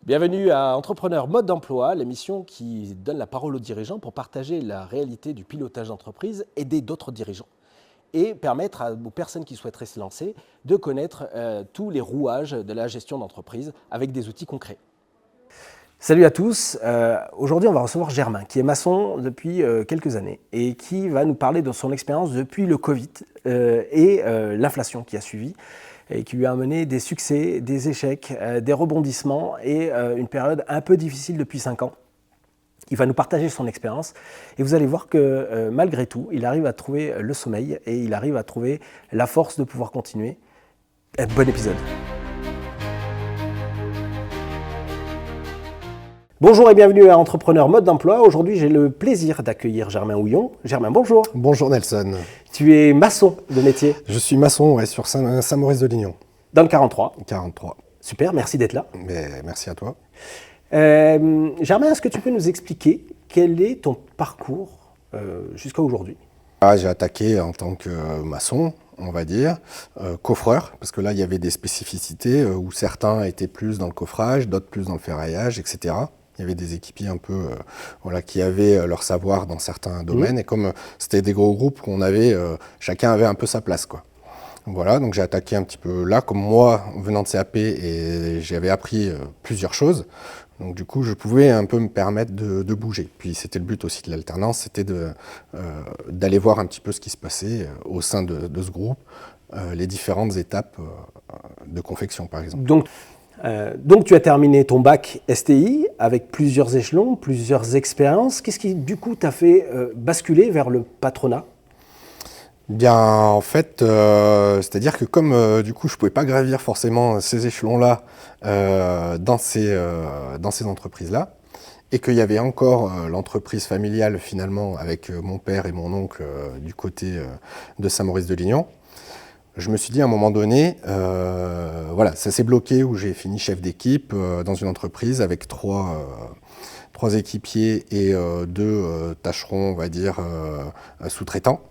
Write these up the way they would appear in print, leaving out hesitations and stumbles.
Bienvenue à Entrepreneur Mode d'Emploi, l'émission qui donne la parole aux dirigeants pour partager la réalité du pilotage d'entreprise, aider d'autres dirigeants et permettre aux personnes qui souhaiteraient se lancer de connaître tous les rouages de la gestion d'entreprise avec des outils concrets. Salut à tous, aujourd'hui on va recevoir Germain qui est maçon depuis quelques années et qui va nous parler de son expérience depuis le Covid et l'inflation qui a suivi et qui lui a amené des succès, des échecs, des rebondissements et une période un peu difficile depuis 5 ans. Il va nous partager son expérience et vous allez voir que malgré tout, il arrive à trouver le sommeil et il arrive à trouver la force de pouvoir continuer. Bon épisode. Bonjour et bienvenue à Entrepreneur Mode d'Emploi. Aujourd'hui, j'ai le plaisir d'accueillir Germain Houillon. Germain, bonjour. Bonjour Nelson. Tu es maçon de métier. Je suis maçon sur Saint-Maurice-de-Lignon. Dans le 43. 43. Super, merci d'être là. Mais merci à toi. Germain, est-ce que tu peux nous expliquer quel est ton parcours jusqu'à aujourd'hui ? J'ai attaqué en tant que maçon, on va dire, coffreur, parce que là il y avait des spécificités où certains étaient plus dans le coffrage, d'autres plus dans le ferraillage, etc. Il y avait des équipiers un peu qui avaient leur savoir dans certains domaines. Et comme c'était des gros groupes, chacun avait un peu sa place, quoi. Voilà, donc j'ai attaqué un petit peu là, comme moi, venant de CAP, et j'avais appris plusieurs choses. Donc du coup, je pouvais un peu me permettre de bouger. Puis c'était le but aussi de l'alternance, c'était d'aller voir un petit peu ce qui se passait au sein de ce groupe, les différentes étapes de confection, par exemple. Donc tu as terminé ton bac STI avec plusieurs échelons, plusieurs expériences. Qu'est-ce qui, du coup, t'a fait basculer vers le patronat ? Bien, en fait, c'est-à-dire que comme du coup, je ne pouvais pas gravir forcément ces échelons-là dans ces entreprises-là, et qu'il y avait encore l'entreprise familiale finalement avec mon père et mon oncle du côté de Saint-Maurice-de-Lignon, je me suis dit à un moment donné, ça s'est bloqué où j'ai fini chef d'équipe dans une entreprise avec trois équipiers et deux tâcherons, on va dire, sous-traitants.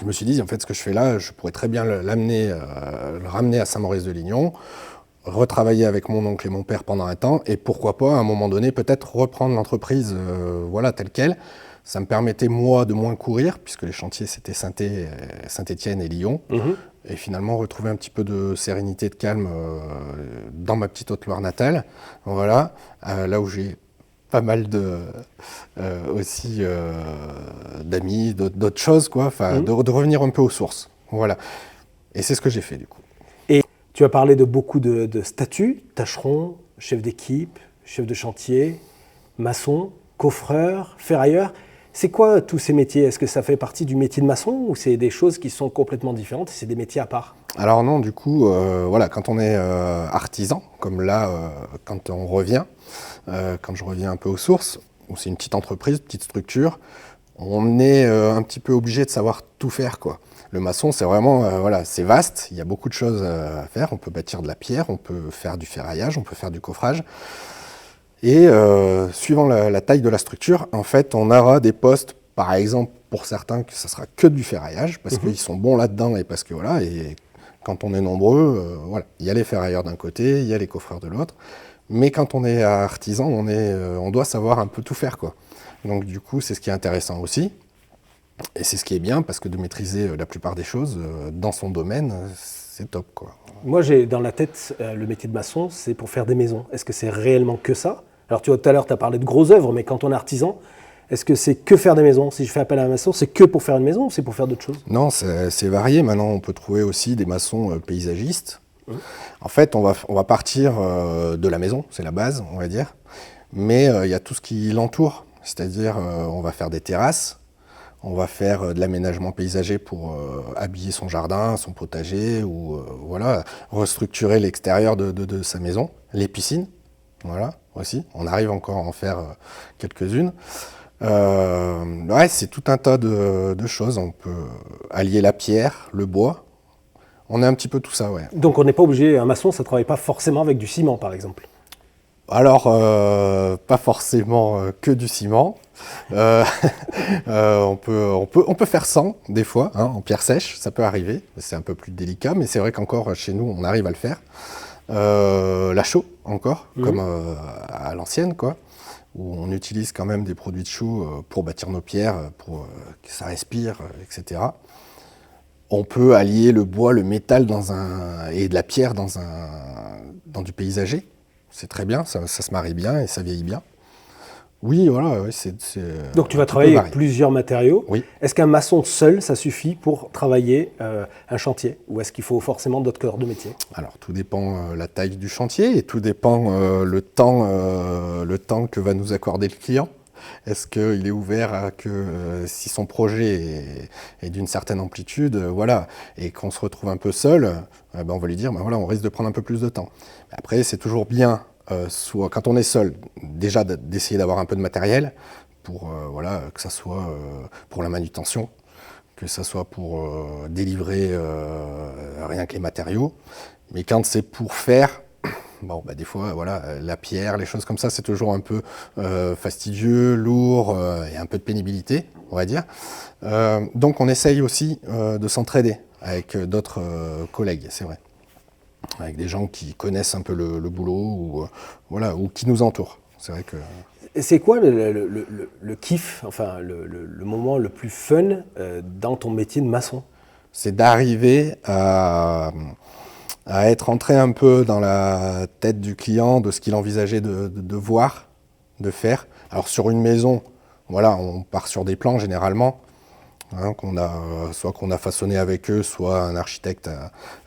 Je me suis dit, en fait, ce que je fais là, je pourrais très bien le ramener à Saint-Maurice-de-Lignon, retravailler avec mon oncle et mon père pendant un temps, et pourquoi pas, à un moment donné, peut-être reprendre l'entreprise telle qu'elle. Ça me permettait, moi, de moins courir, puisque les chantiers, c'était Saint-Étienne et Lyon. Et finalement, retrouver un petit peu de sérénité, de calme dans ma petite Haute-Loire natale. Voilà, là où j'ai pas mal d'amis, d'autres choses, quoi. De revenir un peu aux sources. Voilà. Et c'est ce que j'ai fait, du coup. Et tu as parlé de beaucoup de statuts, tâcheron, chef d'équipe, chef de chantier, maçon, coffreur, ferrailleur. C'est quoi tous ces métiers ? Est-ce que ça fait partie du métier de maçon ou c'est des choses qui sont complètement différentes et c'est des métiers à part ? Alors non, du coup, quand on est artisan, comme là, quand on revient, quand je reviens un peu aux sources, où c'est une petite entreprise, petite structure, on est un petit peu obligé de savoir tout faire, quoi. Le maçon, c'est vraiment, c'est vaste, il y a beaucoup de choses à faire. On peut bâtir de la pierre, on peut faire du ferraillage, on peut faire du coffrage. Et suivant la taille de la structure, en fait, on aura des postes, par exemple, pour certains, que ça sera que du ferraillage, parce qu'ils sont bons là-dedans et parce que et quand on est nombreux, il y a les ferrailleurs d'un côté, il y a les coffreurs de l'autre. Mais quand on est artisan, on doit savoir un peu tout faire, quoi. Donc du coup, c'est ce qui est intéressant aussi. Et c'est ce qui est bien, parce que de maîtriser la plupart des choses dans son domaine, c'est top, quoi. Moi, j'ai dans la tête le métier de maçon, c'est pour faire des maisons. Est-ce que c'est réellement que ça ? Alors, tout à l'heure, tu as parlé de gros œuvres, mais quand on est artisan, est-ce que c'est que faire des maisons ? Si je fais appel à un maçon, c'est que pour faire une maison ou c'est pour faire d'autres choses ? Non, c'est varié. Maintenant, on peut trouver aussi des maçons paysagistes. En fait, on va partir de la maison, c'est la base, on va dire. Mais il y a tout ce qui l'entoure. C'est-à-dire, on va faire des terrasses. On va faire de l'aménagement paysager pour habiller son jardin, son potager, ou restructurer l'extérieur de sa maison. Les piscines, aussi. On arrive encore à en faire quelques-unes. C'est tout un tas de choses. On peut allier la pierre, le bois. On est un petit peu tout ça, ouais. Donc on n'est pas obligé, un maçon, ça ne travaille pas forcément avec du ciment, par exemple. Alors, pas forcément que du ciment. On peut faire sans, des fois, en pierre sèche, ça peut arriver. C'est un peu plus délicat, mais c'est vrai qu'encore chez nous, on arrive à le faire. La chaux, encore, comme à l'ancienne, quoi, où on utilise quand même des produits de chaux pour bâtir nos pierres, pour que ça respire, etc. On peut allier le bois, le métal et de la pierre dans du paysager. C'est très bien, ça se marie bien et ça vieillit bien. Oui, voilà, ouais, Donc tu vas travailler avec plusieurs matériaux. Oui. Est-ce qu'un maçon seul, ça suffit pour travailler un chantier? Ou est-ce qu'il faut forcément d'autres corps de métier? Alors tout dépend la taille du chantier et tout dépend le temps que va nous accorder le client. Est-ce qu'il est ouvert à que si son projet est d'une certaine amplitude, voilà, et qu'on se retrouve un peu seul, ben on va lui dire, ben voilà, on risque de prendre un peu plus de temps. Après, c'est toujours bien, soit quand on est seul, déjà d'essayer d'avoir un peu de matériel pour voilà, que ça soit pour la manutention, que ça soit pour délivrer rien que les matériaux. Mais quand c'est pour faire, bon, bah, des fois, voilà, la pierre, les choses comme ça, c'est toujours un peu fastidieux, lourd et un peu de pénibilité, on va dire. Donc on essaye aussi de s'entraider avec d'autres collègues, c'est vrai. Avec des gens qui connaissent un peu le boulot ou, voilà, ou qui nous entourent. C'est vrai que... C'est quoi le kiff, enfin le moment le plus fun dans ton métier de maçon? C'est d'arriver à être entré un peu dans la tête du client, de ce qu'il envisageait de voir, de faire. Alors sur une maison, voilà, on part sur des plans généralement, hein, soit qu'on a façonné avec eux, soit un architecte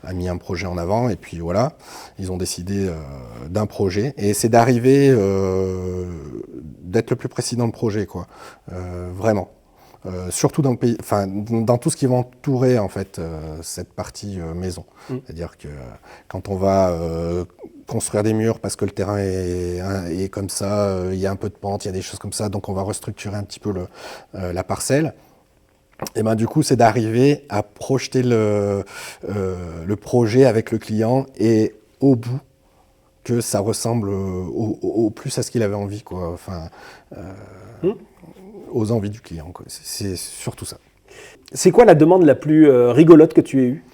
a mis un projet en avant, et puis voilà, ils ont décidé d'un projet. Et c'est d'arriver, d'être le plus précis dans le projet, quoi, vraiment. Surtout dans le pays, enfin, dans tout ce qui va entourer en fait cette partie maison. C'est-à-dire que quand on va construire des murs parce que le terrain est comme ça, il y a un peu de pente, il y a des choses comme ça, donc on va restructurer un petit peu la parcelle. Et ben du coup, c'est d'arriver à projeter le projet avec le client et au bout que ça ressemble au plus à ce qu'il avait envie, quoi. Enfin, aux envies du client, quoi. C'est surtout ça. C'est quoi la demande la plus rigolote que tu aies eue?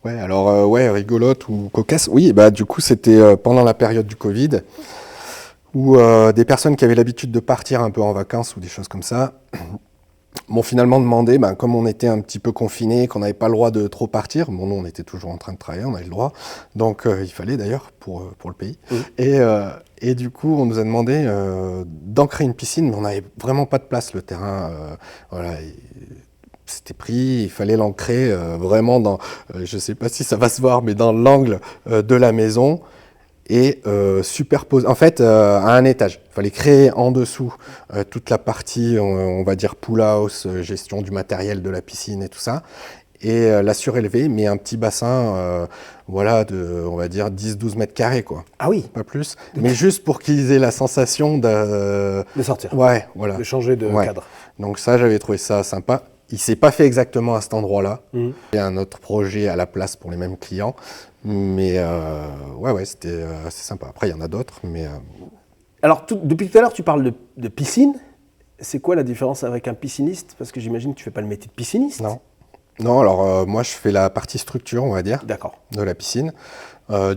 Ouais, alors ouais, rigolote ou cocasse. Oui, bah du coup c'était pendant la période du Covid où des personnes qui avaient l'habitude de partir un peu en vacances ou des choses comme ça m'ont finalement demandé, ben, comme on était un petit peu confinés, qu'on n'avait pas le droit de trop partir, bon, nous on était toujours en train de travailler, on avait le droit, donc il fallait d'ailleurs pour le pays. Et du coup, on nous a demandé d'ancrer une piscine, mais on n'avait vraiment pas de place, le terrain, voilà. C'était pris, il fallait l'ancrer vraiment dans, je ne sais pas si ça va se voir, mais dans l'angle de la maison et superposer, en fait, à un étage. Il fallait créer en dessous toute la partie, on va dire pool house, gestion du matériel de la piscine et tout ça, et la surélever, mais un petit bassin, voilà, de, on va dire 10-12 mètres carrés, quoi. Ah oui. Pas plus, mais juste pour qu'ils aient la sensation de sortir. Ouais, voilà. De changer de cadre. Donc ça, j'avais trouvé ça sympa. Il ne s'est pas fait exactement à cet endroit-là. Il y a un autre projet à la place pour les mêmes clients. Mais ouais, c'était sympa. Après, il y en a d'autres. Mais Alors, depuis tout à l'heure, tu parles de piscine. C'est quoi la différence avec un pisciniste? Parce que j'imagine que tu ne fais pas le métier de pisciniste. Non, alors moi, je fais la partie structure, on va dire, de la piscine.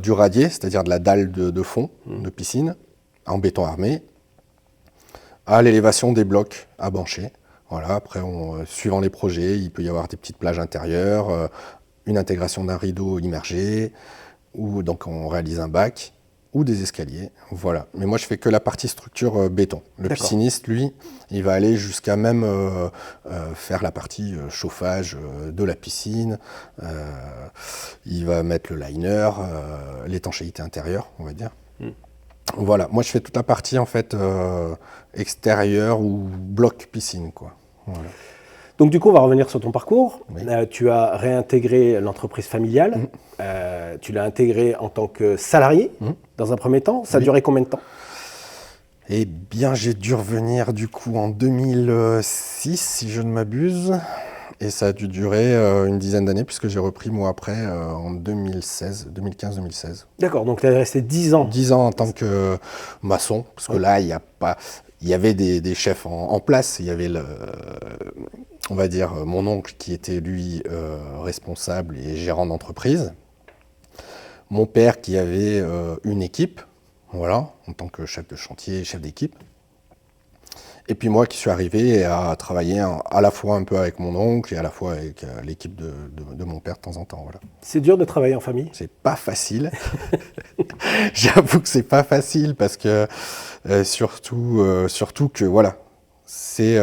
Du radier, c'est-à-dire de la dalle de fond de piscine, en béton armé, à l'élévation des blocs à bancher. Voilà, après, suivant les projets, il peut y avoir des petites plages intérieures, une intégration d'un rideau immergé, ou donc on réalise un bac, ou des escaliers, voilà. Mais moi, je fais que la partie structure béton. Le pisciniste, lui, il va aller jusqu'à même faire la partie chauffage de la piscine, il va mettre le liner, l'étanchéité intérieure, on va dire. Voilà, moi je fais toute la partie en fait extérieure ou bloc piscine, quoi. Voilà. Donc du coup, on va revenir sur ton parcours. Oui. Tu as réintégré l'entreprise familiale. Tu l'as intégrée en tant que salarié dans un premier temps. Ça a duré combien de temps? Eh bien, j'ai dû revenir du coup en 2006, si je ne m'abuse. Et ça a dû durer une dizaine d'années, puisque j'ai repris moi après en 2015-2016. D'accord, donc tu es resté 10 ans. 10 ans en tant que maçon, parce que là, il y avait des chefs en place. Il y avait, on va dire, mon oncle qui était lui responsable et gérant d'entreprise. Mon père qui avait une équipe, voilà, en tant que chef de chantier, chef d'équipe. Et puis moi qui suis arrivé à travailler à la fois un peu avec mon oncle et à la fois avec l'équipe de mon père de temps en temps. Voilà. C'est dur de travailler en famille? C'est pas facile. J'avoue que c'est pas facile parce que surtout que voilà, c'est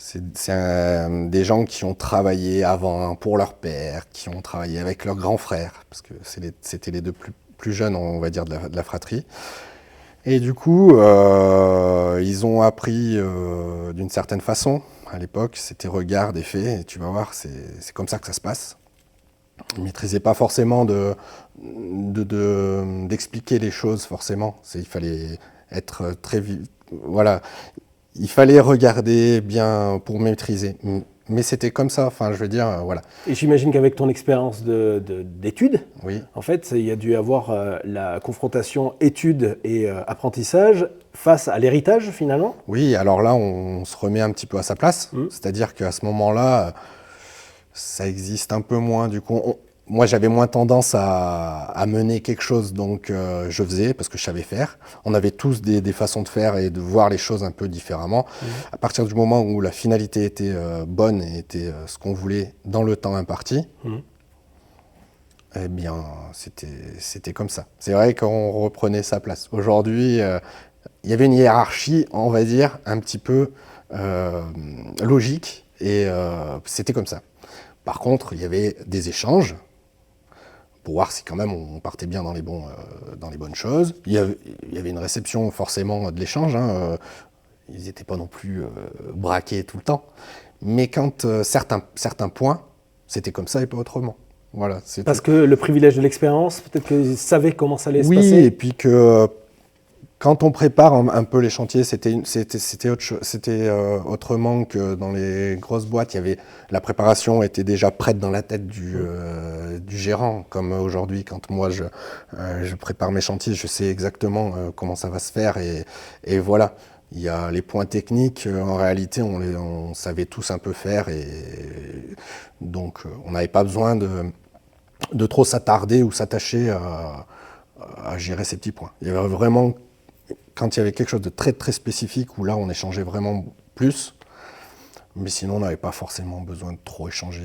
des gens qui ont travaillé avant pour leur père, qui ont travaillé avec leur grand frère, parce que c'était les deux plus jeunes, on va dire, de la fratrie. Et du coup, ils ont appris d'une certaine façon. À l'époque, c'était regarde et fait, et tu vas voir, c'est comme ça que ça se passe. Ils ne maîtrisaient pas forcément d'expliquer les choses, forcément. Il fallait être très vite. Voilà. Il fallait regarder bien pour maîtriser. Mais c'était comme ça, enfin, je veux dire, voilà. Et j'imagine qu'avec ton expérience d'études, Oui. en fait, il y a dû avoir la confrontation études et apprentissage face à l'héritage, finalement. Oui, alors là, on se remet un petit peu à sa place. C'est-à-dire qu'à ce moment-là, ça existe un peu moins. Du coup, moi, j'avais moins tendance à mener quelque chose, donc je faisais parce que je savais faire. On avait tous des façons de faire et de voir les choses un peu différemment. À partir du moment où la finalité était bonne et était ce qu'on voulait dans le temps imparti, eh bien, c'était comme ça. C'est vrai qu'on reprenait sa place. Aujourd'hui, il y avait une hiérarchie, on va dire, un petit peu logique, et c'était comme ça. Par contre, il y avait des échanges, pour voir si quand même on partait bien dans les bonnes choses. Il y avait une réception forcément de l'échange, hein, ils n'étaient pas non plus braqués tout le temps. Mais quand certains points, c'était comme ça et pas autrement. Voilà, parce que le privilège de l'expérience, peut-être qu'ils savaient comment ça allait se passer. Oui, et puis que quand on prépare un peu les chantiers, c'était autrement que dans les grosses boîtes. La préparation était déjà prête dans la tête du gérant, comme aujourd'hui, quand moi je prépare mes chantiers, je sais exactement comment ça va se faire, et voilà. Il y a les points techniques, en réalité, on savait tous un peu faire, et donc on n'avait pas besoin de trop s'attarder ou s'attacher à gérer ces petits points. Il y avait vraiment, quand il y avait quelque chose de très très spécifique, où là on échangeait vraiment plus, mais sinon on n'avait pas forcément besoin de trop échanger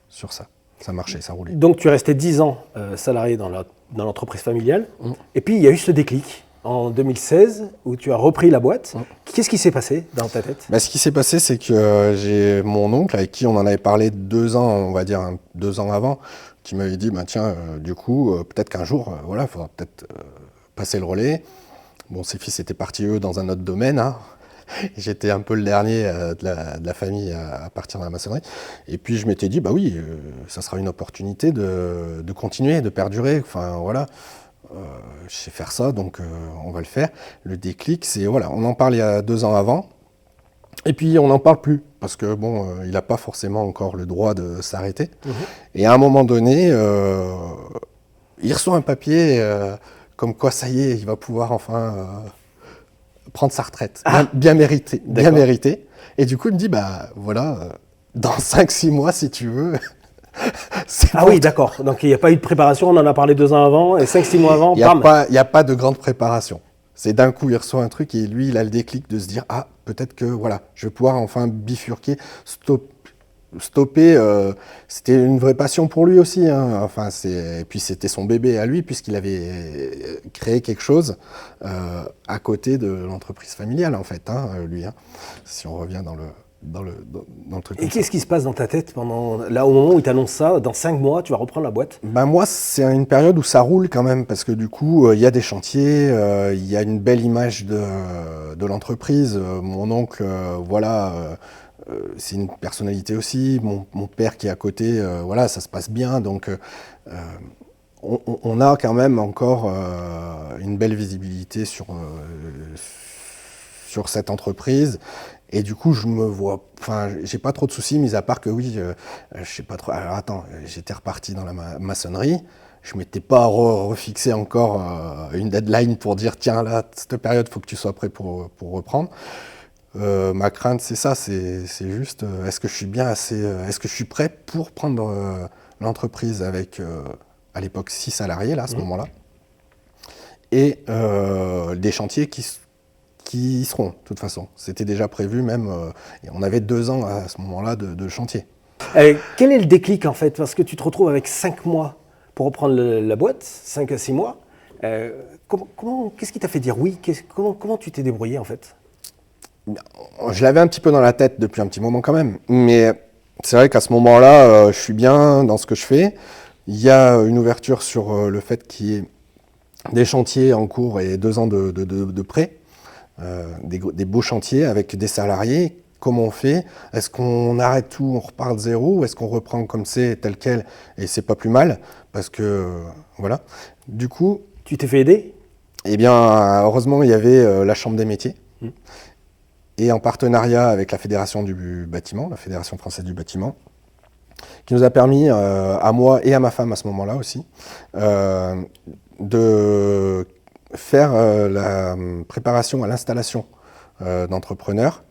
sur ça. Ça marchait, ça roulait. Donc tu es resté 10 ans salarié dans l'entreprise familiale, et puis il y a eu ce déclic en 2016 où tu as repris la boîte. Qu'est-ce qui s'est passé dans ta tête? Ce qui s'est passé, c'est que j'ai mon oncle, avec qui on en avait parlé 2 ans, on va dire 2 ans avant, qui m'avait dit, tiens, du coup, peut-être qu'un jour, voilà, il faudra peut-être passer le relais. Bon, ses fils étaient partis, eux, dans un autre domaine, hein. J'étais un peu le dernier de la famille à partir de la maçonnerie. Et puis je m'étais dit, oui, ça sera une opportunité de continuer, de perdurer. Enfin, voilà, je sais faire ça, donc on va le faire. Le déclic, c'est, voilà, on en parle il y a 2 ans avant. Et puis on n'en parle plus, parce que bon, il n'a pas forcément encore le droit de s'arrêter. Et à un moment donné, il reçoit un papier comme quoi, ça y est, il va pouvoir enfin prendre sa retraite. Bien mérité, bien mérité. Et du coup, il me dit, voilà, dans 5-6 mois, si tu veux. Oui, d'accord. Donc il n'y a pas eu de préparation, on en a parlé 2 ans avant, et 5-6 mois avant, bam. Il n'y a pas de grande préparation. C'est d'un coup, il reçoit un truc, et lui, il a le déclic de se dire, peut-être que, voilà, je vais pouvoir enfin bifurquer, stopper. C'était une vraie passion pour lui aussi, hein. Enfin, et puis c'était son bébé à lui, puisqu'il avait créé quelque chose à côté de l'entreprise familiale, en fait, hein, lui, hein, si on revient dans le truc. Et qu'est-ce qui se passe dans ta tête au moment où il t'annonce ça, dans 5 mois, tu vas reprendre la boîte? Moi, c'est une période où ça roule quand même, parce que du coup, il y a des chantiers, il y a une belle image de l'entreprise. Mon oncle, voilà, c'est une personnalité aussi. Mon père qui est à côté, voilà, ça se passe bien. Donc, on a quand même encore une belle visibilité sur cette entreprise. Et du coup, je me vois, j'ai pas trop de soucis, mis à part que oui, je sais pas trop. Alors attends, j'étais reparti dans la maçonnerie. Je m'étais pas refixé encore une deadline pour dire, tiens, là, cette période, il faut que tu sois prêt pour reprendre. Ma crainte, c'est ça, c'est juste, est-ce que je suis bien assez, est-ce que je suis prêt pour prendre l'entreprise avec à l'époque 6 salariés là, à ce moment-là, et des chantiers qui y seront, de toute façon. C'était déjà prévu même, et on avait 2 ans à ce moment-là de chantier. Quel est le déclic en fait? Parce que tu te retrouves avec 5 mois pour reprendre la boîte, 5 à 6 mois. Qu'est-ce qui t'a fait dire oui? Comment tu t'es débrouillé en fait? Je l'avais un petit peu dans la tête depuis un petit moment quand même, mais c'est vrai qu'à ce moment-là, je suis bien dans ce que je fais. Il y a une ouverture sur le fait qu'il y ait des chantiers en cours et 2 ans de prêt, des beaux chantiers avec des salariés. Comment on fait? Est-ce qu'on arrête tout, on repart de zéro, ou est-ce qu'on reprend comme c'est, tel quel, et c'est pas plus mal, parce que voilà. Du coup, Tu t'es fait aider? eh bien, heureusement, il y avait la Chambre des métiers, et en partenariat avec la Fédération du bâtiment, la Fédération française du bâtiment, qui nous a permis, à moi et à ma femme à ce moment-là aussi, de faire la préparation à l'installation d'entrepreneurs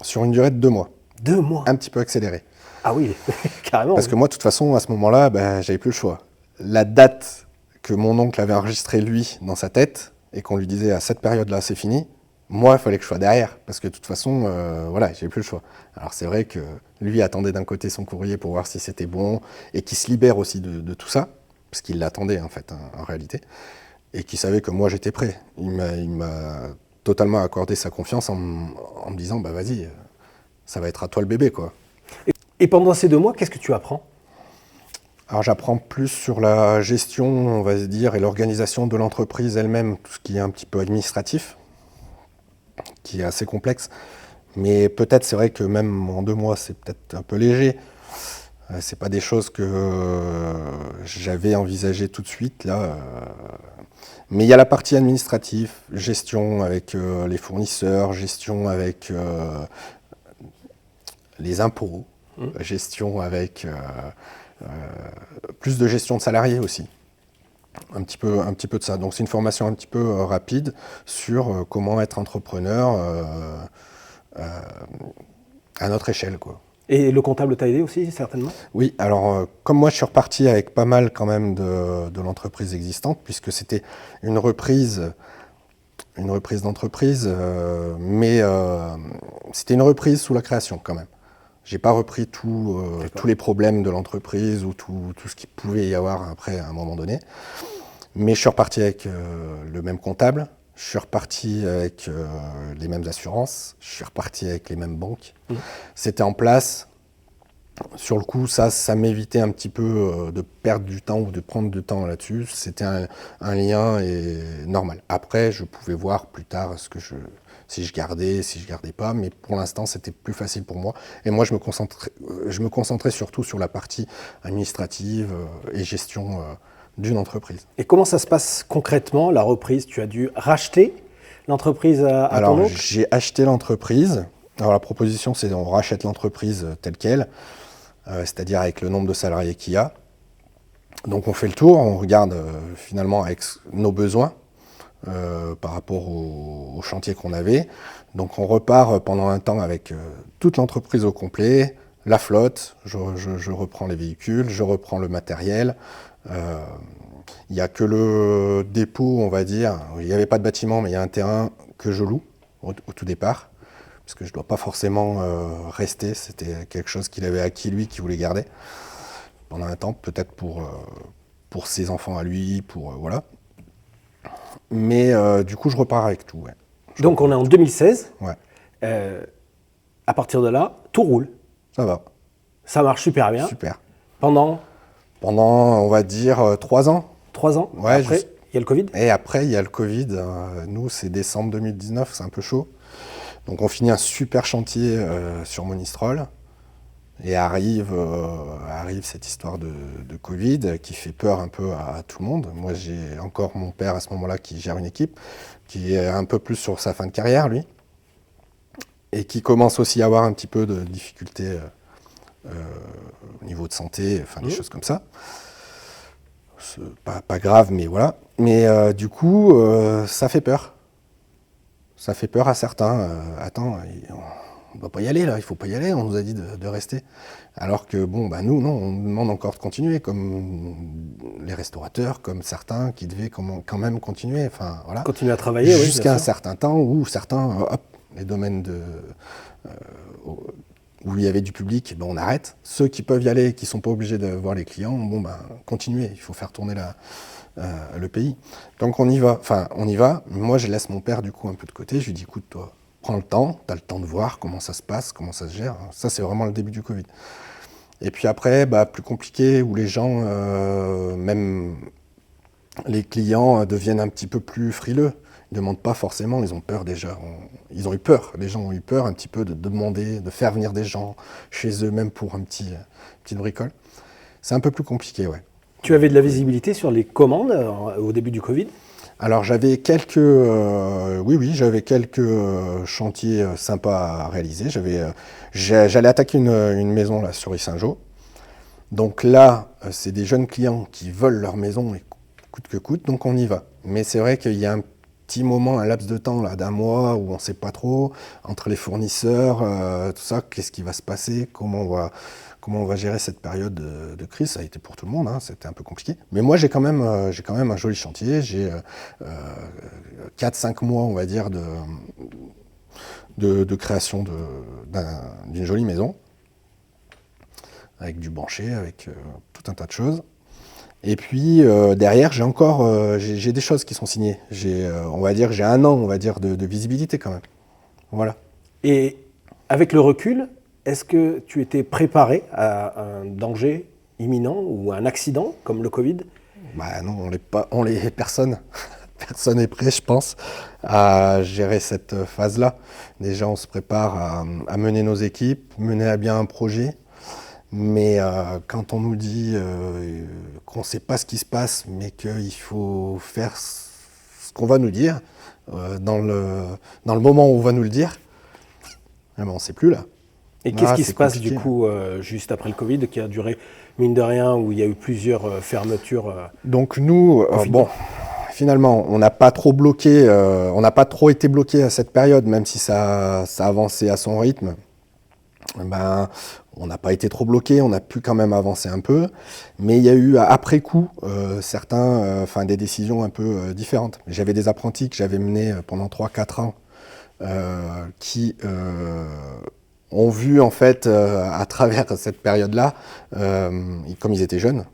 sur une durée de 2 mois. 2 mois. Un petit peu accéléré. Ah oui, carrément. Parce que moi, de toute façon, à ce moment-là, j'avais plus le choix. La date que mon oncle avait enregistrée, lui, dans sa tête, et qu'on lui disait à cette période-là, c'est fini, moi, il fallait que je sois derrière. Parce que de toute façon, voilà, j'avais plus le choix. Alors c'est vrai que lui attendait d'un côté son courrier pour voir si c'était bon, et qu'il se libère aussi de tout ça, parce qu'il l'attendait en fait, en réalité, et qu'il savait que moi, j'étais prêt. Il m'a totalement accordé sa confiance en me disant, vas-y, ça va être à toi le bébé, quoi. Et pendant ces 2 mois, qu'est-ce que tu apprends? Alors j'apprends plus sur la gestion, on va se dire, et l'organisation de l'entreprise elle-même, tout ce qui est un petit peu administratif, qui est assez complexe. Mais peut-être, c'est vrai que même en 2 mois, c'est peut-être un peu léger. C'est pas des choses que j'avais envisagées tout de suite, là. Mais il y a la partie administrative, gestion avec les fournisseurs, gestion avec les impôts, gestion avec plus de gestion de salariés aussi. Un petit peu de ça. Donc c'est une formation un petit peu rapide sur comment être entrepreneur à notre échelle, quoi. Et le comptable t'a aidé aussi, certainement? Oui, alors comme moi je suis reparti avec pas mal quand même de l'entreprise existante, puisque c'était une reprise d'entreprise, mais c'était une reprise sous la création quand même. J'ai pas repris tous les problèmes de l'entreprise ou tout ce qu'il pouvait y avoir après à un moment donné. Mais je suis reparti avec le même comptable, je suis reparti avec les mêmes assurances, je suis reparti avec les mêmes banques. C'était en place. Sur le coup, ça m'évitait un petit peu de perdre du temps ou de prendre du temps là-dessus. C'était un lien normal. Après, je pouvais voir plus tard si je gardais pas, mais pour l'instant, c'était plus facile pour moi. Et moi, je me concentrais surtout sur la partie administrative et gestion d'une entreprise. Et comment ça se passe concrètement, la reprise? Tu as dû racheter l'entreprise à Alors, ton oncle? j'ai acheté l'entreprise. Alors, la proposition, c'est qu'on rachète l'entreprise telle qu'elle, c'est-à-dire avec le nombre de salariés qu'il y a. Donc, on fait le tour, on regarde finalement avec nos besoins par rapport au chantier qu'on avait. Donc, on repart pendant un temps avec toute l'entreprise au complet, la flotte, je reprends les véhicules, je reprends le matériel. Il n'y a que le dépôt, on va dire. Il n'y avait pas de bâtiment, mais il y a un terrain que je loue au tout départ, parce que je ne dois pas forcément rester. C'était quelque chose qu'il avait acquis, lui, qu'il voulait garder pendant un temps, peut-être pour ses enfants à lui, voilà. Mais du coup, je repars avec tout. Ouais. Donc on est en 2016. Ouais. À partir de là, tout roule. Ça va. Ça marche super bien. Super. Pendant, on va dire, 3 ans. 3 ans. Ouais, Après, il y a le Covid. Et après, il y a le Covid. Nous, c'est décembre 2019, c'est un peu chaud. Donc on finit un super chantier sur Monistrol. Et arrive cette histoire de Covid qui fait peur un peu à tout le monde. Moi, j'ai encore mon père à ce moment-là qui gère une équipe, qui est un peu plus sur sa fin de carrière, lui, et qui commence aussi à avoir un petit peu de difficultés au niveau de santé, enfin des choses comme ça. C'est pas grave, mais voilà. Mais du coup, ça fait peur. Ça fait peur à certains. Attends, ne doit pas y aller là, il ne faut pas y aller, on nous a dit de rester. Alors que bon, bah nous, non, on nous demande encore de continuer, comme les restaurateurs, comme certains qui devaient quand même continuer. Enfin, voilà. Continuer à travailler, oui, jusqu'à un certain temps où certains, hop, les domaines où il y avait du public, ben on arrête. Ceux qui peuvent y aller, qui ne sont pas obligés de voir les clients, bon ben continuez, il faut faire tourner le pays. Donc on y va, Moi je laisse mon père du coup un peu de côté, je lui dis écoute toi, prends le temps, tu as le temps de voir comment ça se passe, comment ça se gère. Ça c'est vraiment le début du Covid. Et puis après, plus compliqué, où les gens, même les clients deviennent un petit peu plus frileux. Ils ne demandent pas forcément, ils ont peur déjà. Ils ont eu peur, les gens ont eu peur un petit peu de demander, de faire venir des gens chez eux, même pour une petite bricole. C'est un peu plus compliqué, ouais. Tu avais de la visibilité sur les commandes au début du Covid? Alors j'avais quelques chantiers sympas à réaliser. J'allais attaquer une maison là sur Yssingeaux. Donc là, c'est des jeunes clients qui veulent leur maison et coûte que coûte, donc on y va. Mais c'est vrai qu'il y a un petit moment, un laps de temps là, d'1 mois où on ne sait pas trop, entre les fournisseurs, tout ça, qu'est-ce qui va se passer, comment on va gérer cette période de crise. Ça a été pour tout le monde, c'était un peu compliqué. Mais moi, j'ai quand même un joli chantier. J'ai 4-5 mois, on va dire, de création d'une jolie maison, avec du bancher, avec tout un tas de choses. Et puis derrière, j'ai des choses qui sont signées. J'ai 1 an, de visibilité quand même. Voilà. Et avec le recul, est-ce que tu étais préparé à un danger imminent ou à un accident comme le Covid? Non, personne n'est prêt, je pense, à gérer cette phase-là. Déjà, on se prépare à mener nos équipes, mener à bien un projet. Mais quand on nous dit qu'on ne sait pas ce qui se passe, mais qu'il faut faire ce qu'on va nous dire, dans le moment où on va nous le dire, on ne sait plus là. Et qu'est-ce qui se passe du coup juste après le Covid, qui a duré mine de rien, où il y a eu plusieurs fermetures? Donc nous, finalement, on n'a pas trop bloqué, on n'a pas trop été bloqué à cette période, même si ça avançait à son rythme. On n'a pas été trop bloqué, on a pu quand même avancer un peu, mais il y a eu après coup des décisions un peu différentes. J'avais des apprentis que j'avais menés pendant 3-4 ans qui ont vu en fait à travers cette période-là, comme ils étaient jeunes,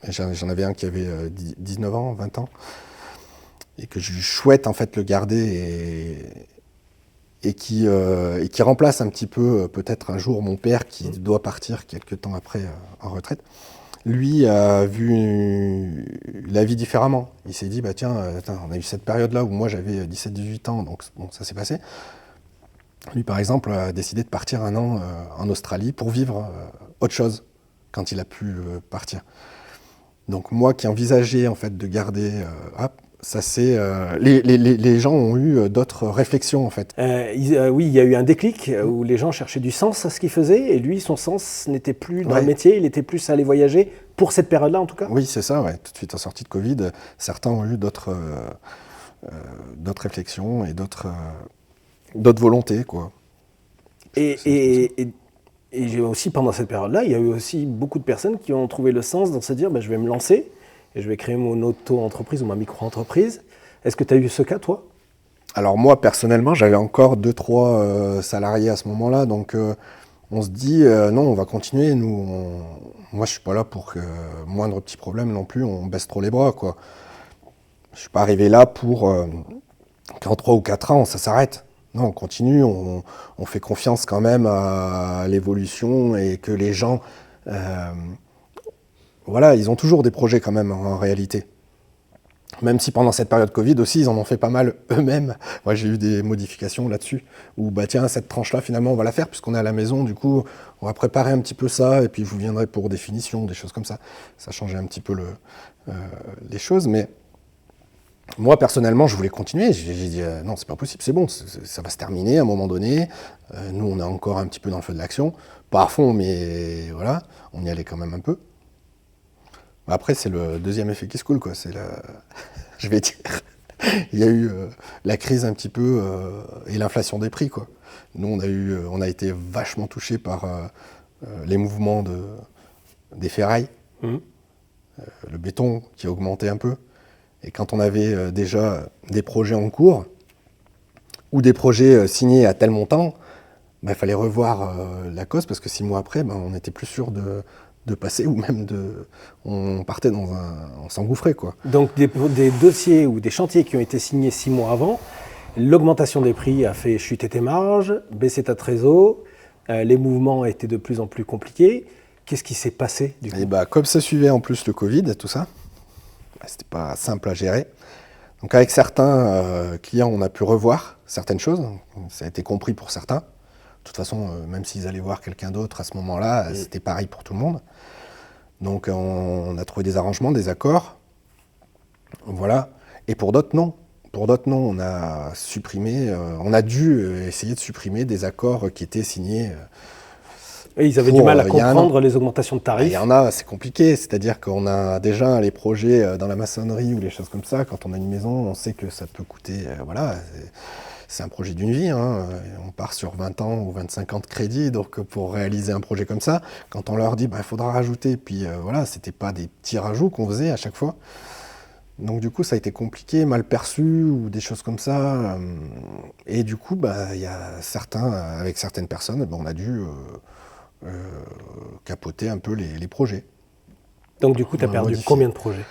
j'en avais un qui avait 19 ans, 20 ans, et que je souhaite en fait le garder et qui remplace un petit peu peut-être un jour mon père qui doit partir quelques temps après en retraite. Lui a vu la vie différemment. Il s'est dit, on a eu cette période-là où moi j'avais 17-18 ans, donc bon, ça s'est passé. Lui, par exemple, a décidé de partir 1 an en Australie pour vivre autre chose quand il a pu partir. Donc moi qui envisageais en fait de garder, ça c'est les gens ont eu d'autres réflexions en fait. Oui, il y a eu un déclic où les gens cherchaient du sens à ce qu'ils faisaient, et lui, son sens n'était plus dans le métier, il était plus à aller voyager pour cette période-là en tout cas. Oui, c'est ça. Ouais. Tout de suite en sortie de Covid, certains ont eu d'autres réflexions et d'autres volontés, quoi. Et j'ai aussi, pendant cette période-là, il y a eu aussi beaucoup de personnes qui ont trouvé le sens dans se dire je vais me lancer et je vais créer mon auto-entreprise ou ma micro-entreprise. Est-ce que tu as eu ce cas, toi? Alors moi, personnellement, j'avais encore 2-3 salariés à ce moment-là, donc on se dit non, on va continuer. Moi, je suis pas là pour que moindre petit problème non plus, on baisse trop les bras, quoi. Je suis pas arrivé là pour qu'en 3 ou 4 ans, ça s'arrête. Non, on continue, on fait confiance quand même à l'évolution et que les gens, ils ont toujours des projets quand même en réalité. Même si pendant cette période Covid aussi, ils en ont fait pas mal eux-mêmes. Moi, j'ai eu des modifications là-dessus, où cette tranche-là, finalement, on va la faire, puisqu'on est à la maison, du coup, on va préparer un petit peu ça, et puis je vous viendrai pour définition, des choses comme ça. Ça changeait un petit peu les choses, mais moi, personnellement, je voulais continuer. J'ai dit, non, c'est pas possible, c'est bon, ça va se terminer à un moment donné. Nous, on est encore un petit peu dans le feu de l'action. Pas à fond, mais voilà, on y allait quand même un peu. Après, c'est le deuxième effet qui se coule, quoi. Je vais dire. il y a eu la crise un petit peu et l'inflation des prix, quoi. Nous, on a été vachement touchés par les mouvements des ferrailles, Mhm. le béton qui a augmenté un peu. Et quand on avait déjà des projets en cours ou des projets signés à tel montant, il fallait revoir la cause parce que 6 mois après, on n'était plus sûr de passer ou même on partait on s'engouffrait, quoi. Donc des dossiers ou des chantiers qui ont été signés 6 mois avant, l'augmentation des prix a fait chuter tes marges, baisser ta trésor, les mouvements étaient de plus en plus compliqués. Qu'est-ce qui s'est passé du coup? Et comme ça suivait en plus le Covid, tout ça, c'était pas simple à gérer. Donc avec certains clients, on a pu revoir certaines choses. Ça a été compris pour certains. De toute façon, même s'ils allaient voir quelqu'un d'autre à ce moment-là, c'était pareil pour tout le monde. Donc on a trouvé des arrangements, des accords. Voilà. Et pour d'autres, non. Pour d'autres, non. On a supprimé, on a dû essayer de supprimer des accords qui étaient signés. Et ils avaient du mal à comprendre les augmentations de tarifs. Il y en a, c'est compliqué. C'est-à-dire qu'on a déjà les projets dans la maçonnerie ou les choses comme ça. Quand on a une maison, on sait que ça peut coûter. Voilà, c'est un projet d'une vie. Hein. On part sur 20 ans ou 25 ans de crédit. Donc pour réaliser un projet comme ça, quand on leur dit il faudra rajouter, puis voilà, c'était pas des petits rajouts qu'on faisait à chaque fois. Donc du coup, ça a été compliqué, mal perçu ou des choses comme ça. Et du coup, il y a certains, avec certaines personnes, on a dû capoter un peu les projets. Donc du coup, tu as perdu combien de projets?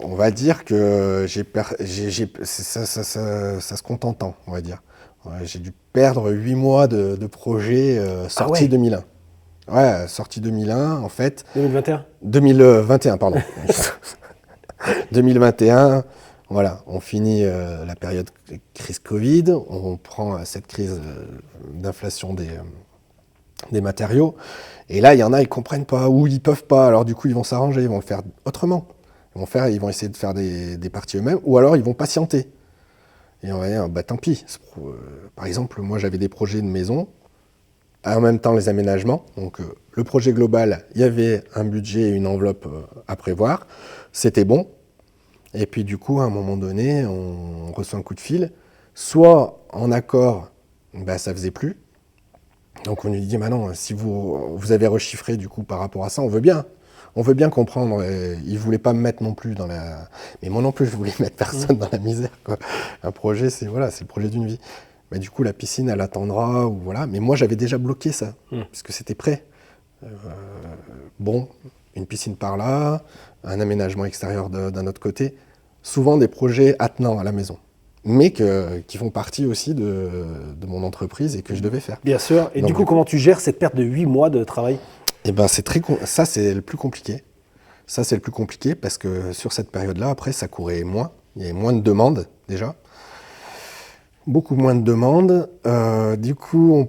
On va dire que ça se compte en temps, on va dire. Ouais, j'ai dû perdre 8 mois de projet sorti 2001. Ouais, sorti 2001, en fait. 2021 2021, pardon. 2021, voilà, on finit la période crise Covid, on prend cette crise d'inflation des matériaux, et là, il y en a, ils comprennent pas, ou ils peuvent pas, alors du coup, ils vont s'arranger, ils vont le faire autrement. Ils vont essayer de faire des parties eux-mêmes, ou alors ils vont patienter. Et on va dire, tant pis. Par exemple, moi, j'avais des projets de maison, en même temps les aménagements. Donc, le projet global, il y avait un budget et une enveloppe à prévoir. C'était bon. Et puis, du coup, à un moment donné, on reçoit un coup de fil. Soit en accord, ça faisait plus. Donc, on lui dit, non, si vous avez rechiffré, du coup, par rapport à ça, on veut bien. On veut bien comprendre. Ils ne voulaient pas me mettre non plus dans la... Mais moi non plus, je voulais mettre personne dans la misère, quoi. Un projet, c'est le projet d'une vie. Du coup, la piscine, elle attendra, ou voilà. Mais moi, j'avais déjà bloqué ça, puisque c'était prêt. Une piscine par là, un aménagement extérieur d'un autre côté. Souvent des projets attenants à la maison, mais qui font partie aussi de mon entreprise et que je devais faire. Bien sûr. Et donc, du coup, comment tu gères cette perte de 8 mois de travail? Ça, c'est le plus compliqué. Ça, c'est le plus compliqué parce que sur cette période-là, après, ça courait moins. Il y avait moins de demandes, déjà. Beaucoup moins de demandes. Du coup,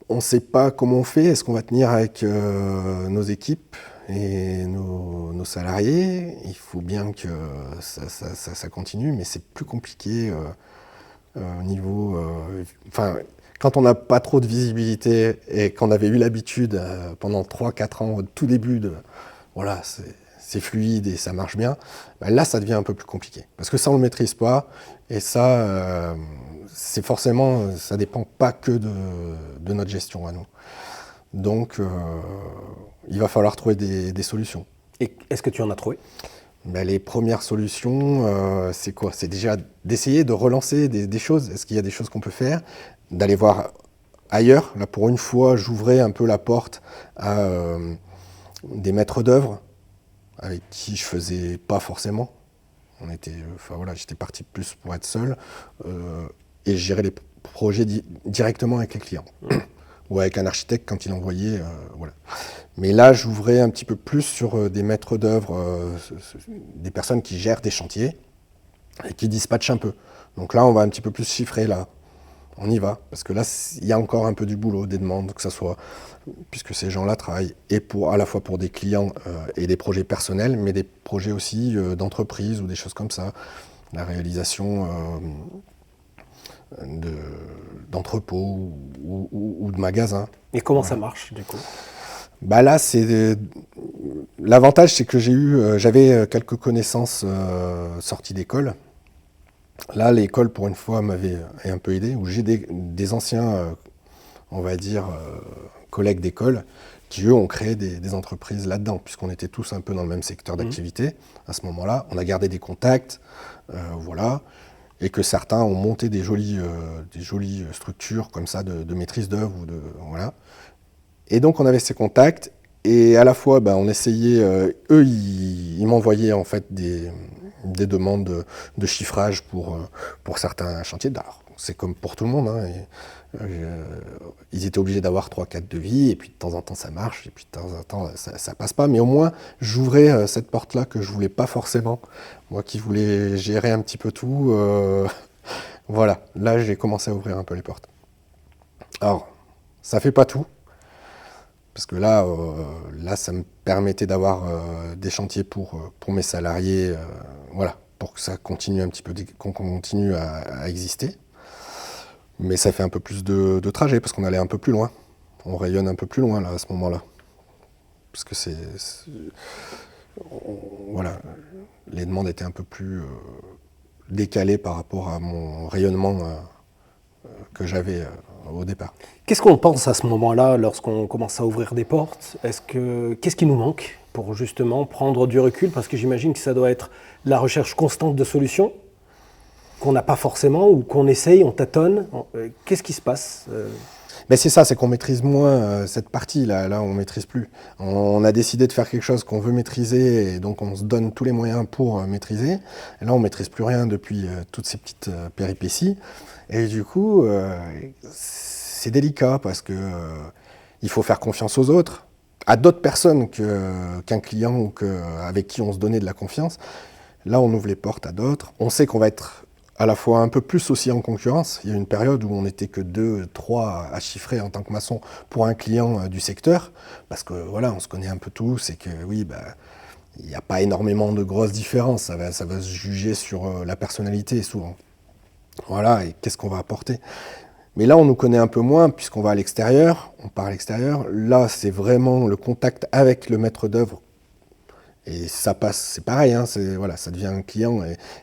on ne sait pas comment on fait. Est-ce qu'on va tenir avec nos équipes et nos salariés? Il faut bien que ça continue, mais c'est plus compliqué au niveau... quand on n'a pas trop de visibilité et qu'on avait eu l'habitude pendant 3-4 ans, au tout début, voilà, c'est fluide et ça marche bien, là, ça devient un peu plus compliqué. Parce que ça, on ne le maîtrise pas. Et ça, c'est forcément, ça ne dépend pas que de notre gestion à nous. Donc, il va falloir trouver des solutions. Et est-ce que tu en as trouvé? Les premières solutions, c'est quoi? C'est déjà d'essayer de relancer des choses. Est-ce qu'il y a des choses qu'on peut faire? D'aller voir ailleurs. Là, pour une fois, j'ouvrais un peu la porte à des maîtres d'œuvre avec qui je faisais pas forcément. J'étais parti plus pour être seul et gérer les projets directement avec les clients ou avec un architecte quand il envoyait. Voilà. Mais là, j'ouvrais un petit peu plus sur des maîtres d'œuvre, des personnes qui gèrent des chantiers et qui dispatchent un peu. Donc là, on va un petit peu plus chiffrer là. On y va, parce que là, il y a encore un peu du boulot, des demandes, que ça soit, puisque ces gens-là travaillent à la fois pour des clients et des projets personnels, mais des projets aussi d'entreprise ou des choses comme ça. La réalisation d'entrepôts ou de magasins. Et comment ça marche, du coup? Là, c'est L'avantage, c'est que j'avais quelques connaissances sorties d'école. Là, l'école, pour une fois, m'avait un peu aidé, où j'ai des anciens, on va dire, collègues d'école, qui eux ont créé des entreprises là-dedans, puisqu'on était tous un peu dans le même secteur d'activité à ce moment-là. On a gardé des contacts, voilà, et que certains ont monté des jolies structures comme ça de maîtrise d'œuvre, voilà. Et donc on avait ces contacts, et à la fois on essayait, eux ils m'envoyaient en fait des demandes de chiffrage pour certains chantiers. Alors, c'est comme pour tout le monde, hein, ils étaient obligés d'avoir 3-4 devis, et puis de temps en temps ça marche, et puis de temps en temps ça passe pas, mais au moins j'ouvrais cette porte-là que je voulais pas forcément, moi qui voulais gérer un petit peu tout, voilà, là j'ai commencé à ouvrir un peu les portes. Alors, ça fait pas tout, parce que là ça me permettait d'avoir des chantiers pour mes salariés, voilà, pour que ça continue un petit peu, qu'on continue à exister. Mais ça fait un peu plus de trajet, parce qu'on allait un peu plus loin. On rayonne un peu plus loin, là, à ce moment-là. Parce que voilà, les demandes étaient un peu plus décalées par rapport à mon rayonnement que j'avais au départ. Qu'est-ce qu'on pense à ce moment-là, lorsqu'on commence à ouvrir des portes? Qu'est-ce qui nous manque pour justement prendre du recul? Parce que j'imagine que ça doit être la recherche constante de solutions, qu'on n'a pas forcément, ou qu'on essaye, on tâtonne. Qu'est-ce qui se passe? Mais c'est ça, c'est qu'on maîtrise moins cette partie, là on ne maîtrise plus. On a décidé de faire quelque chose qu'on veut maîtriser, et donc on se donne tous les moyens pour maîtriser. Et là on ne maîtrise plus rien depuis toutes ces petites péripéties. Et du coup, c'est délicat, parce que il faut faire confiance aux autres, à d'autres personnes qu'un client ou avec qui on se donnait de la confiance. Là on ouvre les portes à d'autres. On sait qu'on va être à la fois un peu plus aussi en concurrence. Il y a une période où on n'était que 2, 3 à chiffrer en tant que maçon pour un client du secteur, parce que voilà, on se connaît un peu tous, et que oui, il n'y a pas énormément de grosses différences, ça va se juger sur la personnalité souvent. Voilà, et qu'est-ce qu'on va apporter. Mais là, on nous connaît un peu moins, puisqu'on va à l'extérieur, on part à l'extérieur. Là, c'est vraiment le contact avec le maître d'œuvre. Et ça passe, c'est pareil, hein, voilà, ça devient un client,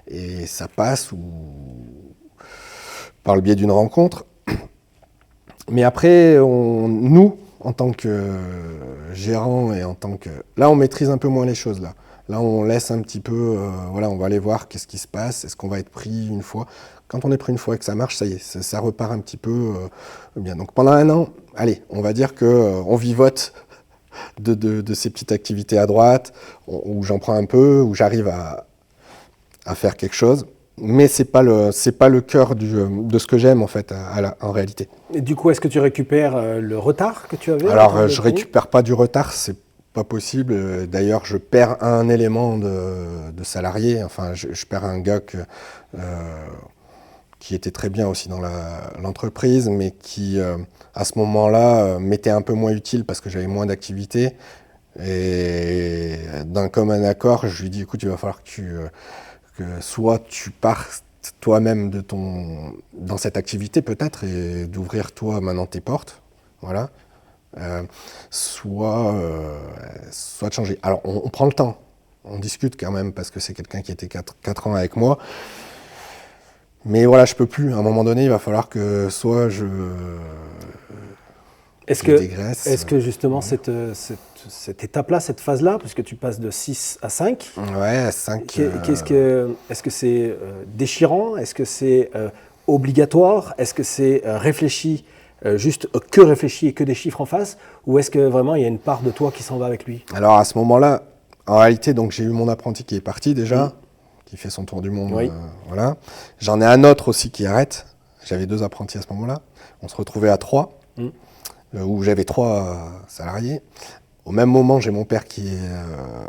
et ça passe par le biais d'une rencontre. Mais après, nous, en tant que gérant, et en tant que... Là, on maîtrise un peu moins les choses, là. Là, on laisse un petit peu, voilà, on va aller voir qu'est-ce qui se passe, est-ce qu'on va être pris une fois. Quand on est pris une fois et que ça marche, ça y est, ça repart un petit peu bien. Donc pendant 1 an, allez, on va dire qu'on vivote de ces petites activités à droite, où j'en prends un peu, où j'arrive à faire quelque chose. Mais c'est pas le cœur de ce que j'aime en fait en réalité. Et du coup, est-ce que tu récupères le retard que tu avais? Alors je récupère pas du retard, c'est pas possible. D'ailleurs, je perds un élément de salarié. Enfin, je perds un gars qui était très bien aussi dans l'entreprise, mais qui à ce moment-là m'était un peu moins utile parce que j'avais moins d'activité. Et d'un commun accord, je lui dis écoute, il va falloir que soit tu partes toi-même dans cette activité peut-être, et d'ouvrir toi maintenant tes portes, voilà, soit de changer. Alors on prend le temps, on discute quand même, parce que c'est quelqu'un qui était 4 ans avec moi, mais voilà, je peux plus, à un moment donné il va falloir que soit je dégraisse. Est-ce que justement cette étape-là, cette phase-là, puisque tu passes de 6 à 5, ouais, à 5, est-ce que c'est déchirant? Est-ce que c'est obligatoire? Est-ce que c'est réfléchi, juste que réfléchi et que des chiffres en face? Ou est-ce que vraiment il y a une part de toi qui s'en va avec lui? Alors à ce moment-là, en réalité, donc j'ai eu mon apprenti qui est parti déjà, qui fait son tour du monde, Oui. voilà. J'en ai un autre aussi qui arrête. J'avais 2 apprentis à ce moment-là. On se retrouvait à 3, où j'avais 3 salariés. Au même moment, j'ai mon père qui est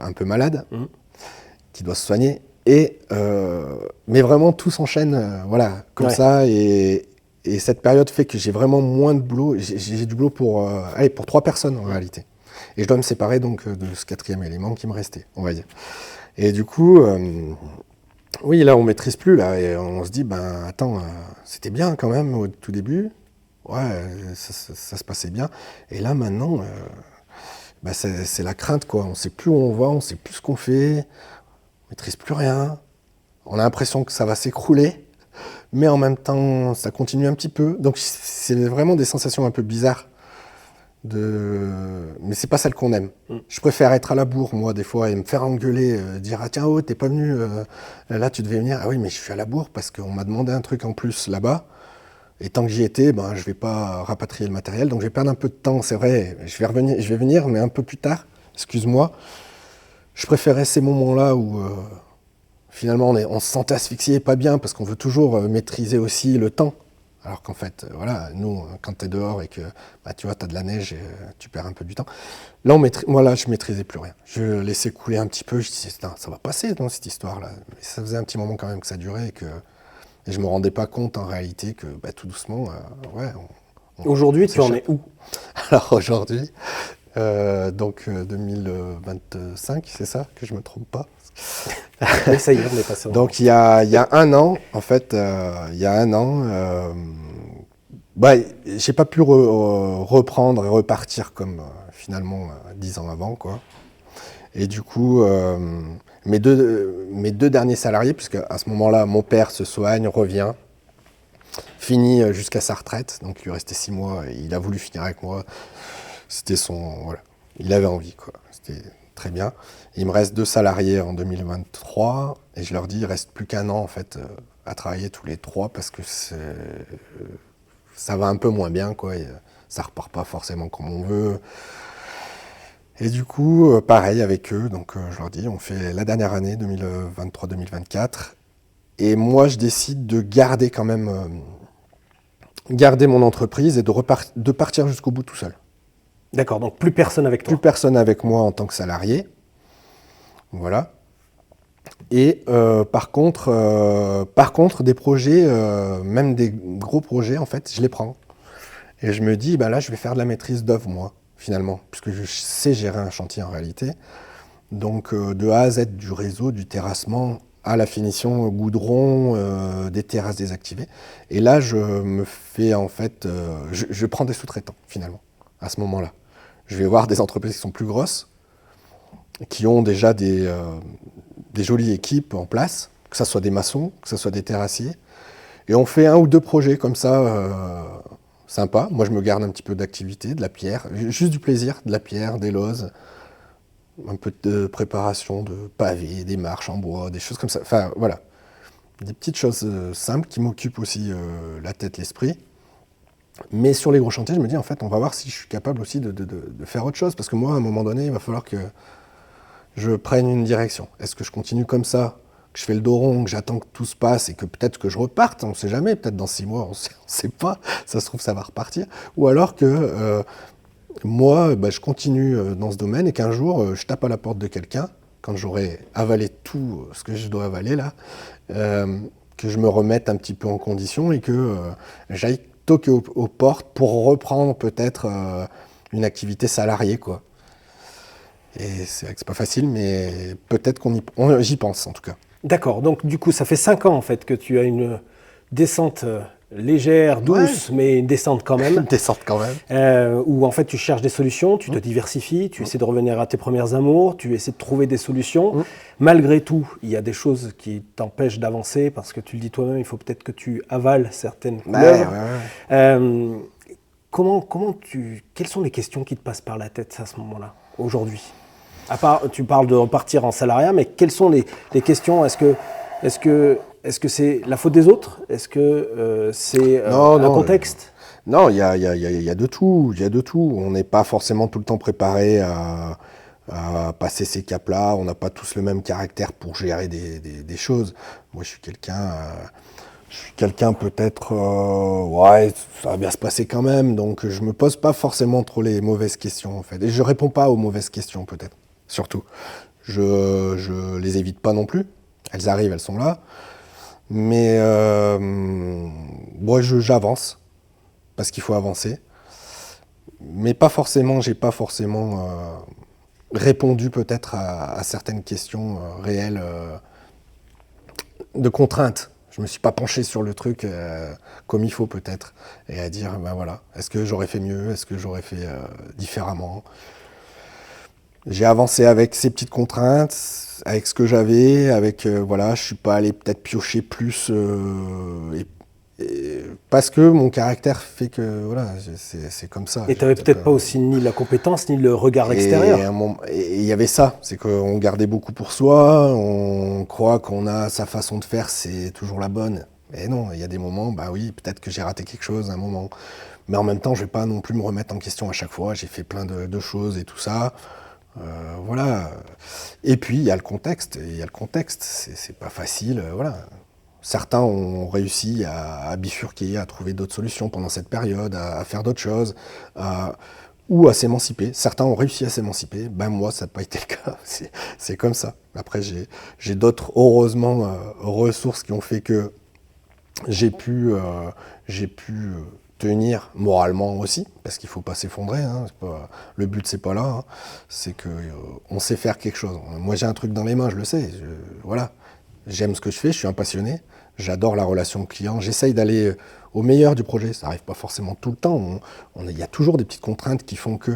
un peu malade, qui doit se soigner. Mais vraiment, tout s'enchaîne voilà, comme ça. Et cette période fait que j'ai vraiment moins de boulot. J'ai du boulot pour 3 personnes en réalité. Et je dois me séparer donc de ce 4e élément qui me restait, on va dire. Et du coup, oui, là, on maîtrise plus, là. Et on se dit, attends, c'était bien quand même au tout début. Ouais, ça se passait bien. Et là, maintenant... bah, c'est la crainte, quoi. On ne sait plus où on va, on ne sait plus ce qu'on fait, on ne maîtrise plus rien. On a l'impression que ça va s'écrouler, mais en même temps, ça continue un petit peu. Donc c'est vraiment des sensations un peu bizarres. Mais c'est pas celle qu'on aime. Je préfère être à la bourre, moi, des fois, et me faire engueuler, dire ah tiens, oh, t'es pas venu, là tu devais venir. Ah oui, mais je suis à la bourre parce qu'on m'a demandé un truc en plus là-bas. Et tant que j'y étais, ben, je vais pas rapatrier le matériel, donc je vais perdre un peu de temps, c'est vrai. Je vais venir, mais un peu plus tard. Excuse-moi. Je préférais ces moments-là où finalement on se sentait asphyxié, pas bien, parce qu'on veut toujours maîtriser aussi le temps. Alors qu'en fait, voilà, nous, quand tu es dehors et que bah, tu vois, tu as de la neige et tu perds un peu du temps. Là, moi, là, je maîtrisais plus rien. Je laissais couler un petit peu. Je disais, ça va passer dans cette histoire-là. Mais ça faisait un petit moment quand même que ça durait et je me rendais pas compte en réalité que bah, tout doucement, ouais. Aujourd'hui, tu en es où? Alors aujourd'hui, donc 2025, c'est ça, que je me trompe pas. Mais ça y est, on est passé. Donc il y a un an, en fait, bah, j'ai pas pu reprendre et repartir comme finalement 10 ans avant, quoi. Et du coup, mes deux derniers salariés, puisque à ce moment-là, mon père se soigne, revient, finit jusqu'à sa retraite, donc il lui restait 6 mois, et il a voulu finir avec moi. C'était voilà, il avait envie, quoi. C'était très bien. Il me reste 2 salariés en 2023 et je leur dis il reste plus qu'1 an en fait à travailler tous les 3 parce que ça va un peu moins bien, quoi. Et, ça repart pas forcément comme on veut. Et du coup, pareil avec eux, donc je leur dis on fait la dernière année 2023-2024 et moi je décide de garder quand même garder mon entreprise et de partir jusqu'au bout tout seul. D'accord, donc plus personne avec toi. Plus personne avec moi en tant que salarié. Voilà. Et par contre, des projets, même des gros projets, en fait, je les prends. Et je me dis, bah là, je vais faire de la maîtrise d'œuvre, moi, finalement, puisque je sais gérer un chantier en réalité. Donc, de A à Z, du réseau, du terrassement, à la finition goudron, des terrasses désactivées. Et là, je me fais, en fait, je prends des sous-traitants, finalement, à ce moment-là. Je vais voir des entreprises qui sont plus grosses, qui ont déjà des jolies équipes en place, que ce soit des maçons, que ce soit des terrassiers. Et on fait 1 ou 2 projets comme ça, sympa. Moi, je me garde un petit peu d'activité, de la pierre, juste du plaisir, de la pierre, des lauses, un peu de préparation de pavés, des marches en bois, des choses comme ça. Enfin, voilà. Des petites choses simples qui m'occupent aussi la tête, l'esprit. Mais sur les gros chantiers, je me dis, en fait, on va voir si je suis capable aussi de faire autre chose. Parce que moi, à un moment donné, il va falloir que je prenne une direction. Est-ce que je continue comme ça, que je fais le dos rond, que j'attends que tout se passe et que peut-être que je reparte, on ne sait jamais, peut-être dans 6 mois, on ne sait pas, ça se trouve ça va repartir. Ou alors que moi, bah, je continue dans ce domaine et qu'un jour, je tape à la porte de quelqu'un, quand j'aurai avalé tout ce que je dois avaler là, que je me remette un petit peu en condition et que j'aille toquer aux portes pour reprendre peut-être une activité salariée, quoi. Et c'est vrai que c'est pas facile, mais peut-être j'y pense en tout cas. D'accord, donc du coup, ça fait 5 ans en fait que tu as une descente légère, douce, mais une descente quand même. Une descente quand même. Où en fait tu cherches des solutions, tu te diversifies, tu essaies de revenir à tes premières amours, tu essaies de trouver des solutions. Malgré tout, il y a des choses qui t'empêchent d'avancer parce que tu le dis toi-même, il faut peut-être que tu avales certaines couleuvres. Quelles sont les questions qui te passent par la tête à ce moment-là, aujourd'hui? À part, tu parles de repartir en salariat, mais quelles sont les questions? Est-ce que c'est la faute des autres? Est-ce que c'est un contexte? Non, il y a de tout. Il y a de tout. On n'est pas forcément tout le temps préparé à passer ces caps-là. On n'a pas tous le même caractère pour gérer des choses. Moi, je suis quelqu'un peut-être, ouais, ça va bien se passer quand même. Donc, je me pose pas forcément trop les mauvaises questions, en fait. Et je réponds pas aux mauvaises questions, peut-être. Surtout. Je les évite pas non plus. Elles arrivent, elles sont là. Mais moi, j'avance. Parce qu'il faut avancer. Mais j'ai pas forcément répondu peut-être à certaines questions réelles de contraintes. Je me suis pas penché sur le truc comme il faut peut-être. Et à dire, ben voilà, est-ce que j'aurais fait mieux? Est-ce que j'aurais fait différemment? J'ai avancé avec ces petites contraintes, avec ce que j'avais, avec voilà, je suis pas allé peut-être piocher plus parce que mon caractère fait que voilà, c'est comme ça. Et tu n'avais peut-être pas aussi ni la compétence ni le regard extérieur. Et il y avait ça, c'est qu'on gardait beaucoup pour soi, on croit qu'on a sa façon de faire, c'est toujours la bonne. Mais non, il y a des moments, bah oui, peut-être que j'ai raté quelque chose à un moment. Mais en même temps, je vais pas non plus me remettre en question à chaque fois. J'ai fait plein de choses et tout ça. Voilà. Et puis, il y a le contexte. Il y a le contexte. C'est pas facile. Voilà. Certains ont réussi à bifurquer, à trouver d'autres solutions pendant cette période, à faire d'autres choses, ou à s'émanciper. Certains ont réussi à s'émanciper. Ben moi, ça n'a pas été le cas. C'est comme ça. Après, j'ai d'autres, heureusement, ressources qui ont fait que j'ai pu tenir moralement aussi, parce qu'il ne faut pas s'effondrer. Hein, le but, c'est pas là. Hein, c'est qu'on sait faire quelque chose. Moi, j'ai un truc dans les mains, je le sais. Voilà. J'aime ce que je fais, je suis un passionné. J'adore la relation client. J'essaye d'aller au meilleur du projet. Ça n'arrive pas forcément tout le temps. Il y a toujours des petites contraintes qui font que.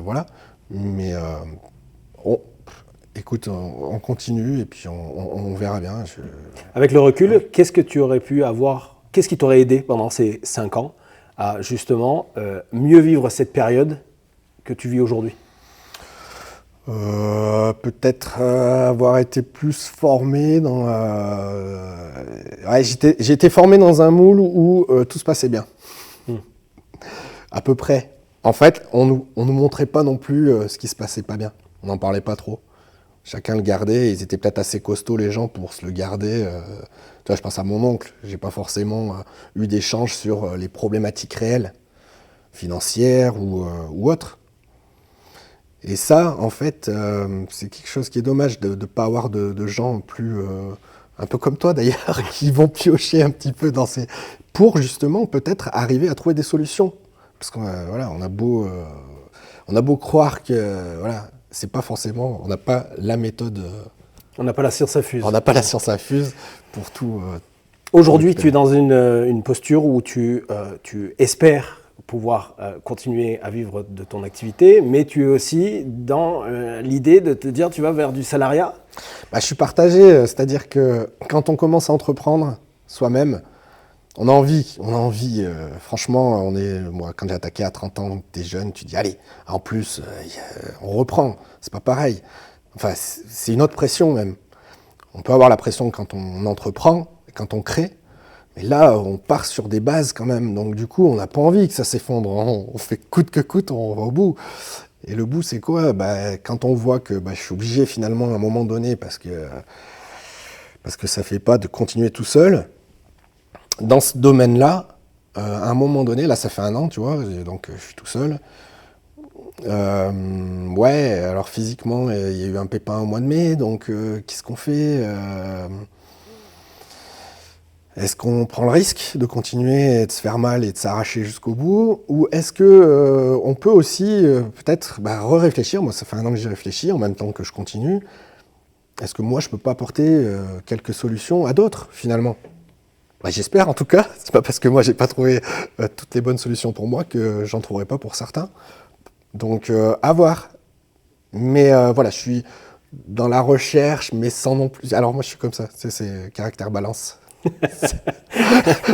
Voilà. Mais écoute, on continue et puis on verra bien. Avec le recul, qu'est-ce que tu aurais pu avoir, qu'est-ce qui t'aurait aidé pendant ces 5 ans à justement mieux vivre cette période que tu vis aujourd'hui? Peut-être avoir été plus formé dans... Ouais, j'ai été formé dans un moule où tout se passait bien. À peu près. En fait, on nous montrait pas non plus ce qui se passait pas bien. On n'en parlait pas trop. Chacun le gardait. Ils étaient peut-être assez costauds, les gens, pour se le garder. Tu vois, je pense à mon oncle. J'ai pas forcément eu d'échange sur les problématiques réelles, financières ou autres. Et ça, en fait, c'est quelque chose qui est dommage de ne pas avoir de gens plus, un peu comme toi d'ailleurs, qui vont piocher un petit peu dans ces... pour justement peut-être arriver à trouver des solutions. Parce qu'on voilà, on a beau croire que voilà, c'est pas forcément, on n'a pas la méthode. On n'a pas la science infuse. On n'a pas la science infuse pour tout. Aujourd'hui, tu es dans une posture où tu espères pouvoir continuer à vivre de ton activité, mais tu es aussi dans l'idée de te dire tu vas vers du salariat. Bah, je suis partagé, c'est-à-dire que quand on commence à entreprendre soi-même, on a envie, franchement, moi quand j'ai attaqué à 30 ans, t'es jeune, tu dis allez, en plus, on reprend, c'est pas pareil. Enfin, c'est une autre pression même. On peut avoir la pression quand on entreprend, quand on crée, mais là, on part sur des bases quand même, donc du coup, on n'a pas envie que ça s'effondre, on fait coûte que coûte, on va au bout. Et le bout, c'est quoi? Quand on voit que je suis obligé finalement à un moment donné, parce que ça fait pas de continuer tout seul, dans ce domaine-là, à un moment donné, là ça fait 1 an, tu vois, donc je suis tout seul. Ouais, alors physiquement, il y a eu un pépin au mois de mai, donc qu'est-ce qu'on fait? Est-ce qu'on prend le risque de continuer et de se faire mal et de s'arracher jusqu'au bout? Ou est-ce que on peut aussi peut-être réfléchir? Moi, ça fait 1 an que j'y réfléchis, en même temps que je continue. Est-ce que moi, je peux pas apporter quelques solutions à d'autres, finalement? J'espère, en tout cas. C'est pas parce que moi, j'ai pas trouvé toutes les bonnes solutions pour moi que j'en trouverai pas pour certains. Donc, à voir. Mais voilà, je suis dans la recherche, mais sans non plus... Alors moi, je suis comme ça, c'est caractère balance.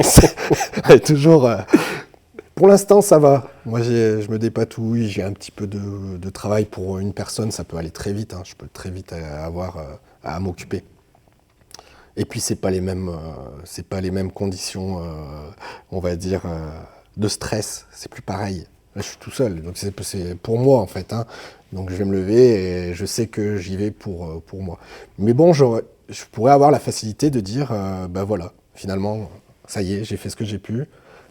c'est toujours... Pour l'instant, ça va. Moi, je me dépatouille, j'ai un petit peu de travail pour une personne, ça peut aller très vite. Hein. Je peux très vite avoir à m'occuper. Et puis, c'est pas les mêmes conditions, on va dire, de stress. C'est plus pareil. Là, je suis tout seul, donc c'est pour moi, en fait. Hein. Donc, je vais me lever et je sais que j'y vais pour moi. Mais bon, je pourrais avoir la facilité de dire, voilà, finalement, ça y est, j'ai fait ce que j'ai pu.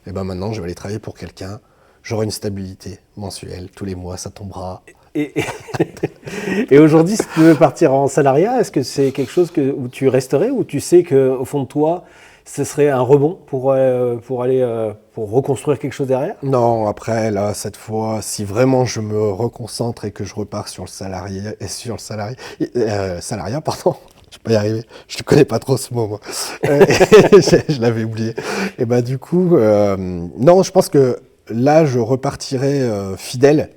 Et maintenant, je vais aller travailler pour quelqu'un. J'aurai une stabilité mensuelle. Tous les mois, ça tombera. Et aujourd'hui, si tu veux partir en salariat, est-ce que c'est quelque chose où tu resterais, ou tu sais qu'au fond de toi, ce serait un rebond pour reconstruire quelque chose derrière? Non, après, là, cette fois, si vraiment je me reconcentre et que je repars sur le salariat, pardon, je peux y arriver, je ne connais pas trop ce mot, moi. Je l'avais oublié. Et du coup, non, je pense que là, je repartirai fidèle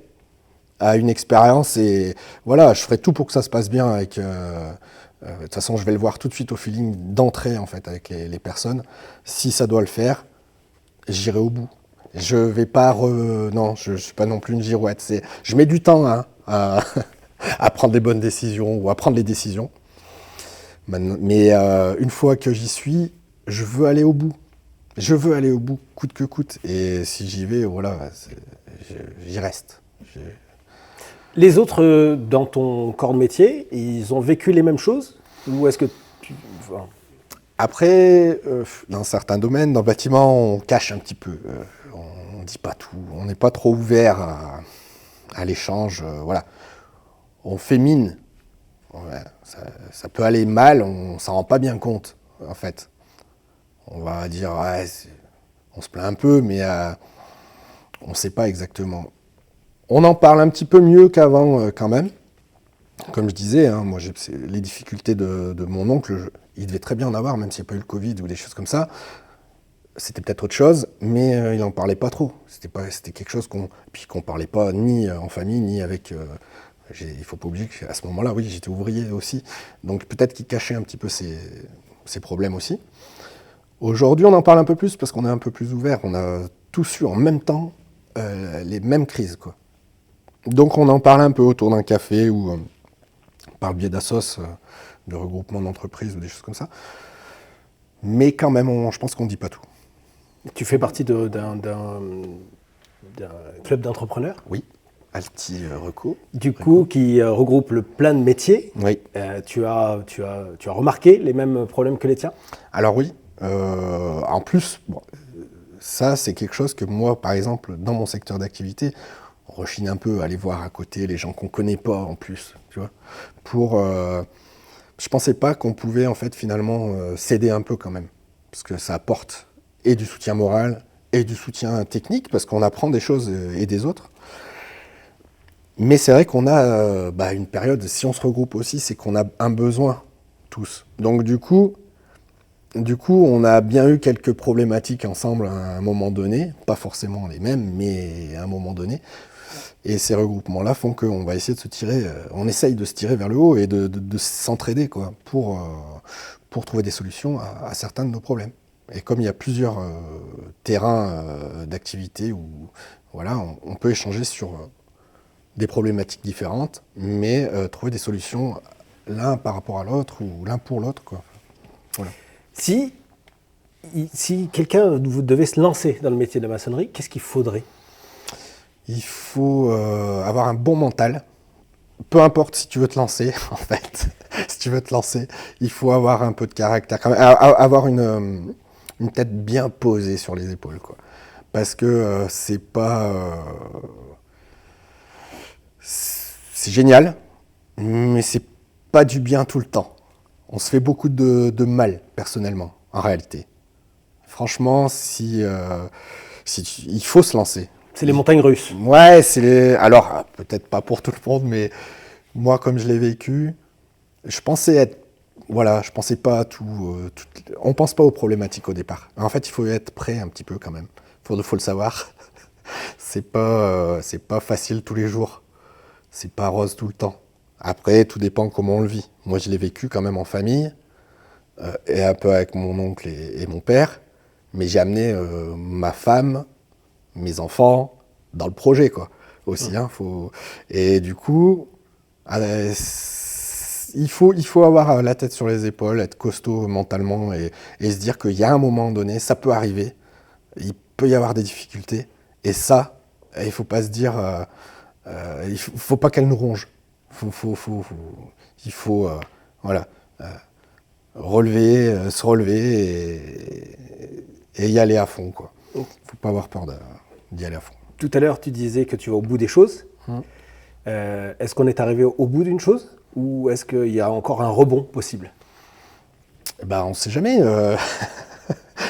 à une expérience et voilà, je ferai tout pour que ça se passe bien avec. De toute façon, je vais le voir tout de suite au feeling d'entrée en fait avec les personnes. Si ça doit le faire, j'irai au bout. Je vais pas non, je suis pas non plus une girouette. Je mets du temps hein, à prendre des bonnes décisions ou à prendre les décisions. Mais une fois que j'y suis, je veux aller au bout. Je veux aller au bout, coûte que coûte. Et si j'y vais, voilà, j'y reste. Les autres, dans ton corps de métier, ils ont vécu les mêmes choses? Ou est-ce que tu... Enfin, Après, dans certains domaines, dans le bâtiment, on cache un petit peu. On ne dit pas tout. On n'est pas trop ouvert à l'échange. Voilà. On fait mine. Ouais, ça peut aller mal, on s'en rend pas bien compte, en fait. On va dire, ouais, on se plaint un peu, mais on ne sait pas exactement. On en parle un petit peu mieux qu'avant, quand même. Comme je disais, hein, moi, les difficultés de mon oncle, il devait très bien en avoir, même s'il n'y a pas eu le Covid ou des choses comme ça. C'était peut-être autre chose, mais il n'en parlait pas trop. C'était quelque chose qu'on ne parlait pas ni en famille, ni avec... il ne faut pas oublier qu'à ce moment-là, oui, j'étais ouvrier aussi. Donc peut-être qu'il cachait un petit peu ses problèmes aussi. Aujourd'hui, on en parle un peu plus parce qu'on est un peu plus ouvert. On a tous eu en même temps les mêmes crises, quoi. Donc on en parle un peu autour d'un café ou par le biais d'assos, de regroupement d'entreprises ou des choses comme ça. Mais quand même, je pense qu'on ne dit pas tout. tu fais partie d'un club d'entrepreneurs? Oui, Alti Reco. Du coup, qui regroupe le plein de métiers. Oui. Tu as remarqué les mêmes problèmes que les tiens? Alors oui. En plus, bon, ça c'est quelque chose que moi, par exemple, dans mon secteur d'activité, on rechigne un peu à aller voir à côté les gens qu'on connaît pas en plus, tu vois. Je pensais pas qu'on pouvait en fait finalement s'aider un peu quand même, parce que ça apporte et du soutien moral et du soutien technique, parce qu'on apprend des choses et des autres. Mais c'est vrai qu'on a une période, si on se regroupe aussi, c'est qu'on a un besoin tous. Donc du coup, on a bien eu quelques problématiques ensemble à un moment donné, pas forcément les mêmes, mais à un moment donné. Et ces regroupements-là font qu'on va essayer de se tirer, on essaye de se tirer vers le haut et de s'entraider, quoi, pour trouver des solutions à certains de nos problèmes. Et comme il y a plusieurs terrains d'activité où voilà, on peut échanger sur des problématiques différentes, mais trouver des solutions l'un par rapport à l'autre ou l'un pour l'autre, quoi. Voilà. Si quelqu'un devait se lancer dans le métier de la maçonnerie, qu'est-ce qu'il faudrait? Il faut avoir un bon mental. Peu importe si tu veux te lancer, en fait. Si tu veux te lancer, il faut avoir un peu de caractère, quand même, avoir une tête bien posée sur les épaules, quoi. Parce que c'est pas... c'est génial, mais c'est pas du bien tout le temps. On se fait beaucoup de mal, personnellement, en réalité. Franchement, il faut se lancer. C'est les montagnes russes. Ouais, alors, peut-être pas pour tout le monde, mais moi, comme je l'ai vécu, je pensais pas à tout. On pense pas aux problématiques au départ. En fait, il faut être prêt un petit peu quand même. Faut le savoir. C'est pas facile tous les jours. C'est pas rose tout le temps. Après, tout dépend comment on le vit. Moi, je l'ai vécu quand même en famille, et un peu avec mon oncle et mon père. Mais j'ai amené ma femme, mes enfants dans le projet, quoi. Aussi, hein, et du coup, il faut avoir la tête sur les épaules, être costaud mentalement et se dire qu'il y a un moment donné, ça peut arriver, il peut y avoir des difficultés, et ça, il faut pas se dire, il faut pas qu'elle nous ronge. Il faut voilà, se relever et y aller à fond, quoi. Faut pas avoir peur d'y aller à fond. Tout à l'heure, tu disais que tu vas au bout des choses. Est-ce qu'on est arrivé au bout d'une chose ou est-ce qu'il y a encore un rebond possible? On ne sait jamais.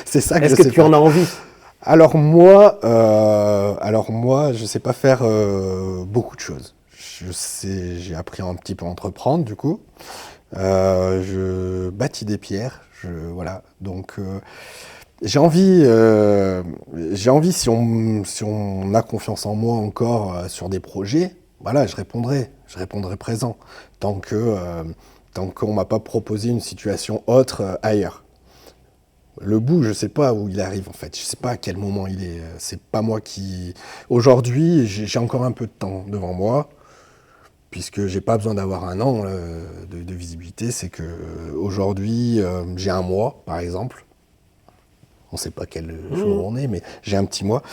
C'est ça que Est-ce que tu en as envie? Alors moi, je sais pas faire beaucoup de choses. J'ai appris un petit peu à entreprendre, du coup. Je bâtis des pierres, voilà. Donc j'ai envie, si on a confiance en moi encore sur des projets, voilà, je répondrai présent, tant qu'on ne m'a pas proposé une situation autre ailleurs. Le bout, je ne sais pas où il arrive en fait, je ne sais pas à quel moment il est. C'est pas moi qui... Aujourd'hui, j'ai encore un peu de temps devant moi, puisque j'ai pas besoin d'avoir un an de visibilité. C'est que aujourd'hui, j'ai un mois, par exemple. On ne sait pas quel jour on est, mais j'ai un petit mois.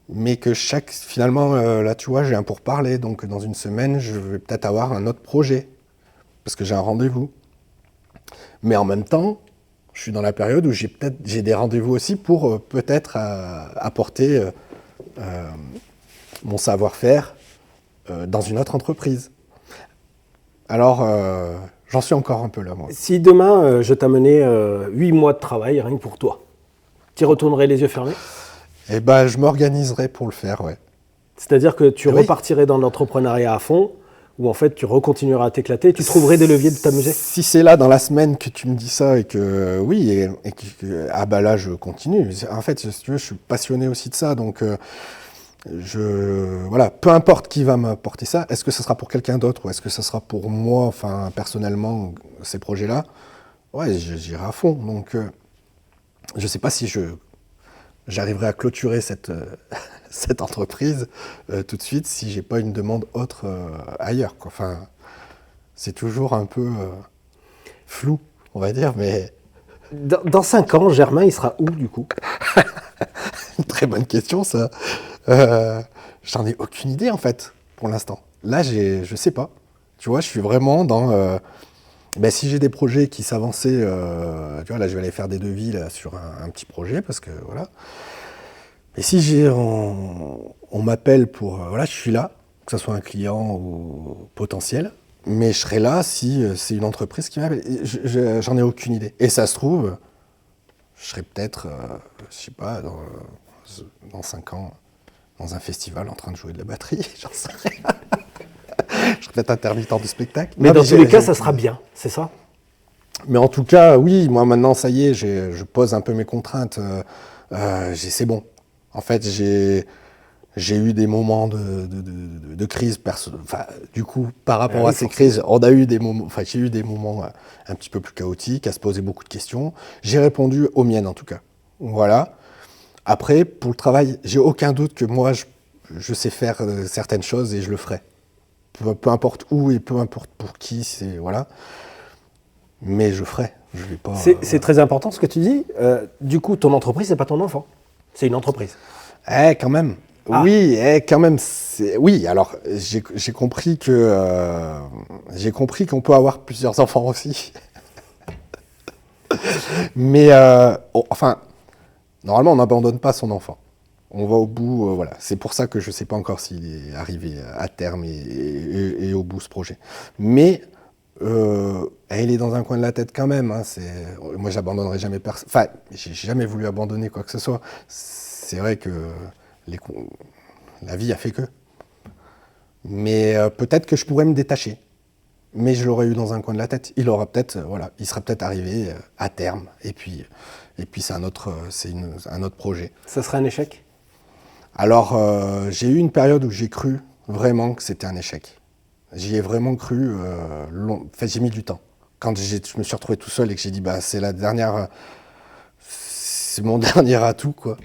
Mais que finalement, là, tu vois, j'ai un pourparler. Donc, dans une semaine, je vais peut-être avoir un autre projet, parce que j'ai un rendez-vous. Mais en même temps, je suis dans la période où j'ai des rendez-vous aussi pour peut-être apporter mon savoir-faire dans une autre entreprise. Alors, j'en suis encore un peu là, moi. Si demain, je t'amenais 8 mois de travail, rien que pour toi, tu y retournerais les yeux fermés? Eh ben, je m'organiserai pour le faire, ouais. C'est-à-dire que tu repartirais dans l'entrepreneuriat à fond, ou en fait tu recontinueras à t'éclater, tu trouverais des leviers de t'amuser? Si c'est là dans la semaine que tu me dis ça et que oui, et que ah bah là je continue. En fait, si tu veux, je suis passionné aussi de ça, donc voilà, peu importe qui va m'apporter ça. Est-ce que ce sera pour quelqu'un d'autre ou est-ce que ce sera pour moi, enfin personnellement, ces projets-là? Ouais, j'irai à fond. Donc je sais pas si j'arriverai à clôturer cette entreprise tout de suite si j'ai pas une demande autre ailleurs, quoi. Enfin, c'est toujours un peu flou, on va dire, mais... Dans 5 ans, Germain, il sera où du coup? Une très bonne question, ça. J'en ai aucune idée, en fait, pour l'instant. Là, je sais pas. Tu vois, je suis vraiment dans... si j'ai des projets qui s'avançaient, tu vois, là, je vais aller faire des devis là, sur un petit projet, parce que, voilà. Et si on m'appelle pour... voilà, je suis là, que ce soit un client ou potentiel, mais je serai là si c'est une entreprise qui m'appelle. J'en ai aucune idée. Et ça se trouve, je serai peut-être, je sais pas, dans 5 ans, dans un festival en train de jouer de la batterie, j'en sais rien. Je serai peut-être intermittent du spectacle. Mais dans tous les cas, ça sera bien, c'est ça? Mais en tout cas, oui, moi maintenant, ça y est, je pose un peu mes contraintes. C'est bon. En fait, j'ai eu des moments de crise. Du coup, par rapport à ces crises, on a eu des moments. Enfin, j'ai eu des moments un petit peu plus chaotiques, à se poser beaucoup de questions. J'ai répondu aux miennes, en tout cas. Voilà. Après, pour le travail, j'ai aucun doute que moi, je sais faire certaines choses et je le ferai. Peu importe où et peu importe pour qui, voilà. Mais je ferai. Je vais pas. C'est très important ce que tu dis. Du coup, ton entreprise, c'est pas ton enfant. C'est une entreprise. Quand même. Ah. Oui, quand même. Oui, alors j'ai compris qu'on peut avoir plusieurs enfants aussi. Mais enfin, normalement, on n'abandonne pas son enfant. On va au bout, voilà. C'est pour ça que je ne sais pas encore s'il est arrivé à terme et au bout ce projet. Mais elle est dans un coin de la tête quand même. Hein. Moi, j'abandonnerai jamais personne. Enfin, j'ai jamais voulu abandonner quoi que ce soit. C'est vrai que la vie a fait que. Mais peut-être que je pourrais me détacher. Mais je l'aurais eu dans un coin de la tête. Il serait peut-être arrivé à terme. Et puis c'est un autre projet. Ça serait un échec? Alors, j'ai eu une période où j'ai cru vraiment que c'était un échec. J'y ai vraiment cru. J'ai mis du temps. Quand je me suis retrouvé tout seul et que j'ai dit, c'est mon dernier atout, quoi.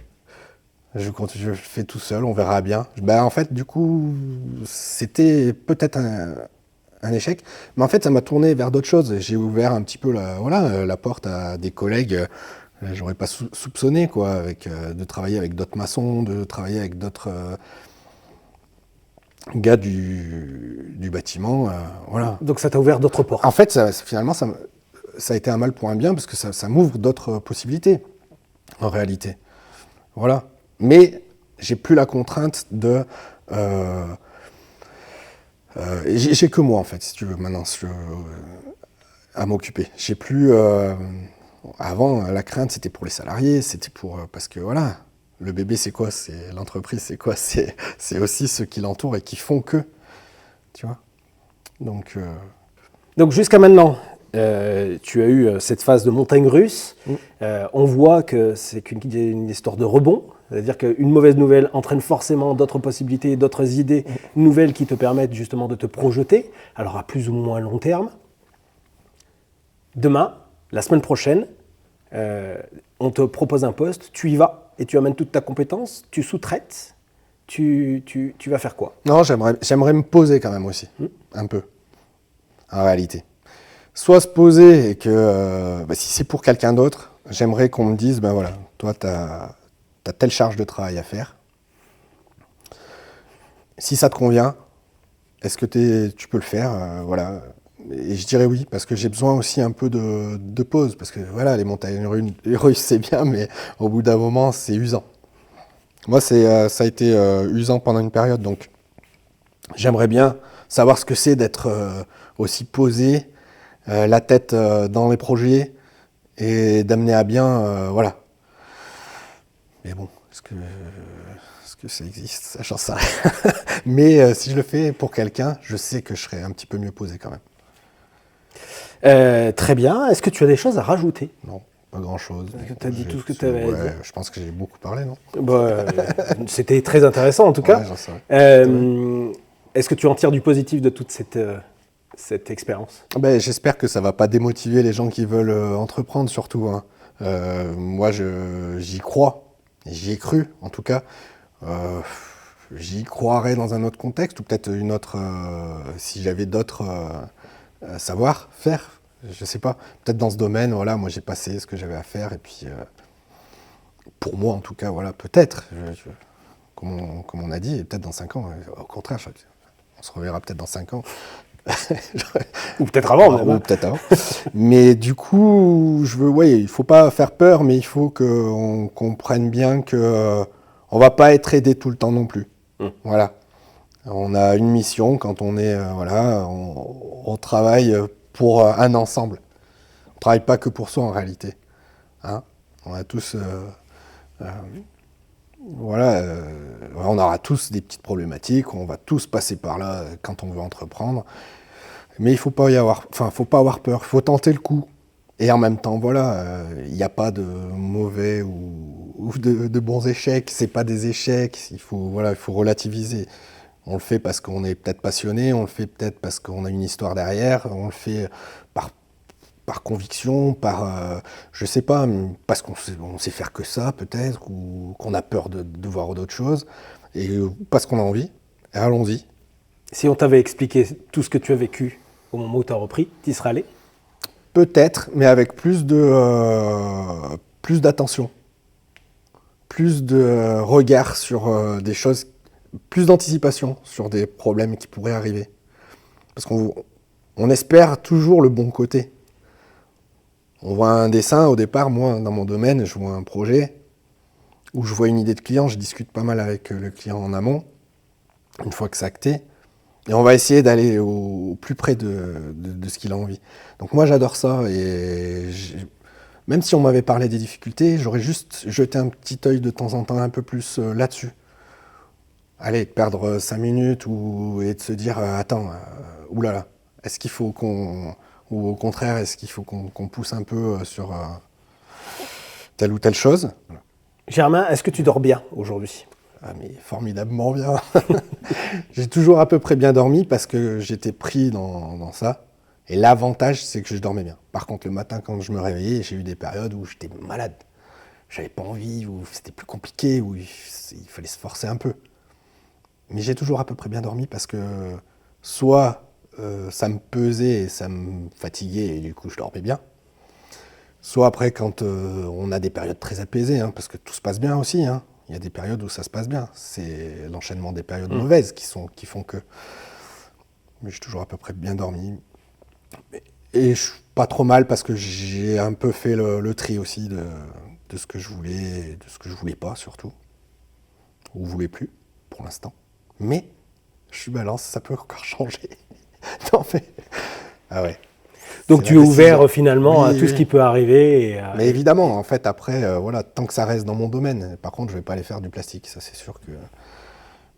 Je fais tout seul, on verra bien. En fait, du coup, c'était peut-être un échec. Mais en fait, ça m'a tourné vers d'autres choses. J'ai ouvert un petit peu la porte à des collègues. J'aurais pas soupçonné, quoi, de travailler avec d'autres maçons, de travailler avec d'autres gars du bâtiment. Voilà. Donc ça t'a ouvert d'autres portes. En fait, finalement, ça a été un mal pour un bien, parce que ça m'ouvre d'autres possibilités, en réalité. Voilà. Mais j'ai plus la contrainte de... j'ai que moi, en fait, si tu veux, maintenant, à m'occuper. J'ai plus... avant, la crainte, c'était pour les salariés, c'était parce que, voilà, le bébé, c'est quoi? C'est l'entreprise, c'est quoi? C'est aussi ceux qui l'entourent et qui font que, tu vois. Donc jusqu'à maintenant, tu as eu cette phase de montagne russe. On voit que c'est une histoire de rebond. C'est-à-dire qu'une mauvaise nouvelle entraîne forcément d'autres possibilités, d'autres idées nouvelles qui te permettent justement de te projeter, alors à plus ou moins long terme. Demain, la semaine prochaine, on te propose un poste, tu y vas et tu amènes toute ta compétence, tu sous-traites, tu vas faire quoi? Non, j'aimerais me poser quand même aussi, un peu, en réalité. Soit se poser et que si c'est pour quelqu'un d'autre, j'aimerais qu'on me dise, ben voilà, toi tu as telle charge de travail à faire. Si ça te convient, est-ce que tu peux le faire voilà. Et je dirais oui, parce que j'ai besoin aussi un peu de pause, parce que voilà, les montagnes russes c'est bien, mais au bout d'un moment c'est usant. Moi ça a été usant pendant une période, donc j'aimerais bien savoir ce que c'est d'être aussi posé, la tête dans les projets, et d'amener à bien, voilà. Mais bon, est-ce que ça existe? Ça, j'en sais rien. Mais si je le fais pour quelqu'un, je sais que je serai un petit peu mieux posé quand même. Très bien. Est-ce que tu as des choses à rajouter? Non, pas grand-chose. Tu as dit tout ce que tu avais à dire. Je pense que j'ai beaucoup parlé, non? C'était très intéressant en tout cas. Ouais, j'en sais rien. Est-ce que tu en tires du positif de toute cette expérience? J'espère que ça ne va pas démotiver les gens qui veulent entreprendre surtout, hein. Moi, j'y crois. J'y ai cru, en tout cas. J'y croirais dans un autre contexte, ou peut-être une autre, si j'avais d'autres savoir-faire, je sais pas. Peut-être dans ce domaine, voilà, moi j'ai passé ce que j'avais à faire, et puis pour moi en tout cas, voilà, peut-être, comme on a dit, et peut-être dans 5 ans, au contraire, on se reverra peut-être dans 5 ans. Ou peut-être avant, même. Ou peut-être avant. Mais du coup, il faut pas faire peur, mais il faut qu'on comprenne bien que on va pas être aidé tout le temps non plus. Voilà. On a une mission quand on est, on travaille pour un ensemble. On travaille pas que pour soi en réalité. Hein, on a tous, on aura tous des petites problématiques. On va tous passer par là quand on veut entreprendre. Mais il faut pas avoir peur, il faut tenter le coup. Et en même temps, voilà, il n'y a pas de mauvais ou de bons échecs, c'est pas des échecs, il faut relativiser. On le fait parce qu'on est peut-être passionné, on le fait peut-être parce qu'on a une histoire derrière, on le fait par conviction, je sais pas, parce qu'on sait faire que ça peut-être, ou qu'on a peur de voir d'autres choses, et parce qu'on a envie, et allons-y. Si on t'avait expliqué tout ce que tu as vécu au moment où tu as repris, tu y serais allé? Peut-être, mais avec plus d'attention, plus de regard sur des choses, plus d'anticipation sur des problèmes qui pourraient arriver. Parce qu'on espère toujours le bon côté. On voit un dessin, au départ, moi, dans mon domaine, je vois un projet où je vois une idée de client, je discute pas mal avec le client en amont, une fois que c'est acté. Et on va essayer d'aller au plus près de ce qu'il a envie. Donc moi j'adore ça, et même si on m'avait parlé des difficultés, j'aurais juste jeté un petit œil de temps en temps un peu plus là-dessus. Allez, perdre 5 minutes et de se dire attends, oulala, est-ce qu'il faut ou au contraire, est-ce qu'il faut qu'on pousse un peu sur telle ou telle chose? Germain, est-ce que tu dors bien aujourd'hui? Ah mais formidablement bien. J'ai toujours à peu près bien dormi parce que j'étais pris dans ça. Et l'avantage, c'est que je dormais bien. Par contre, le matin, quand je me réveillais, j'ai eu des périodes où j'étais malade. J'avais pas envie, où c'était plus compliqué, où il fallait se forcer un peu. Mais j'ai toujours à peu près bien dormi parce que soit ça me pesait et ça me fatiguait et du coup je dormais bien. Soit après, quand on a des périodes très apaisées, hein, parce que tout se passe bien aussi, hein. Il y a des périodes où ça se passe bien. C'est l'enchaînement des périodes mauvaises qui font que... Mais j'ai toujours à peu près bien dormi. Et je suis pas trop mal parce que j'ai un peu fait le tri aussi de ce que je voulais, de ce que je voulais pas surtout. Ou voulais plus, pour l'instant. Mais je suis balance, ça peut encore changer. Non mais... Ah ouais. Donc tu es ouvert finalement à tout ce qui peut arriver. Mais évidemment, en fait, après, tant que ça reste dans mon domaine. Par contre, je vais pas aller faire du plastique, ça c'est sûr que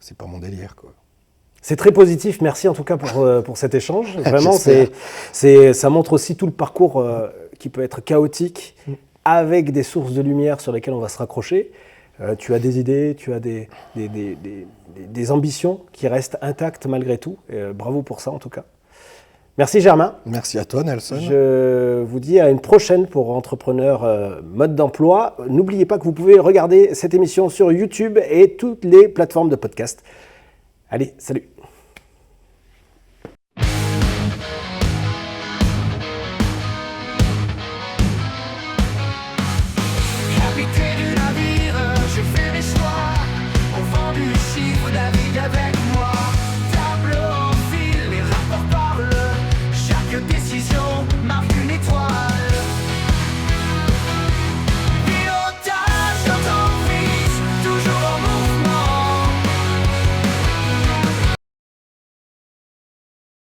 c'est pas mon délire, quoi. C'est très positif. Merci en tout cas pour cet échange. Vraiment, ça montre aussi tout le parcours qui peut être chaotique avec des sources de lumière sur lesquelles on va se raccrocher. Tu as des idées, tu as des ambitions qui restent intactes malgré tout. Bravo pour ça en tout cas. Merci Germain. Merci à toi Nelson. Je vous dis à une prochaine pour Entrepreneurs Mode d'Emploi. N'oubliez pas que vous pouvez regarder cette émission sur YouTube et toutes les plateformes de podcast. Allez, salut.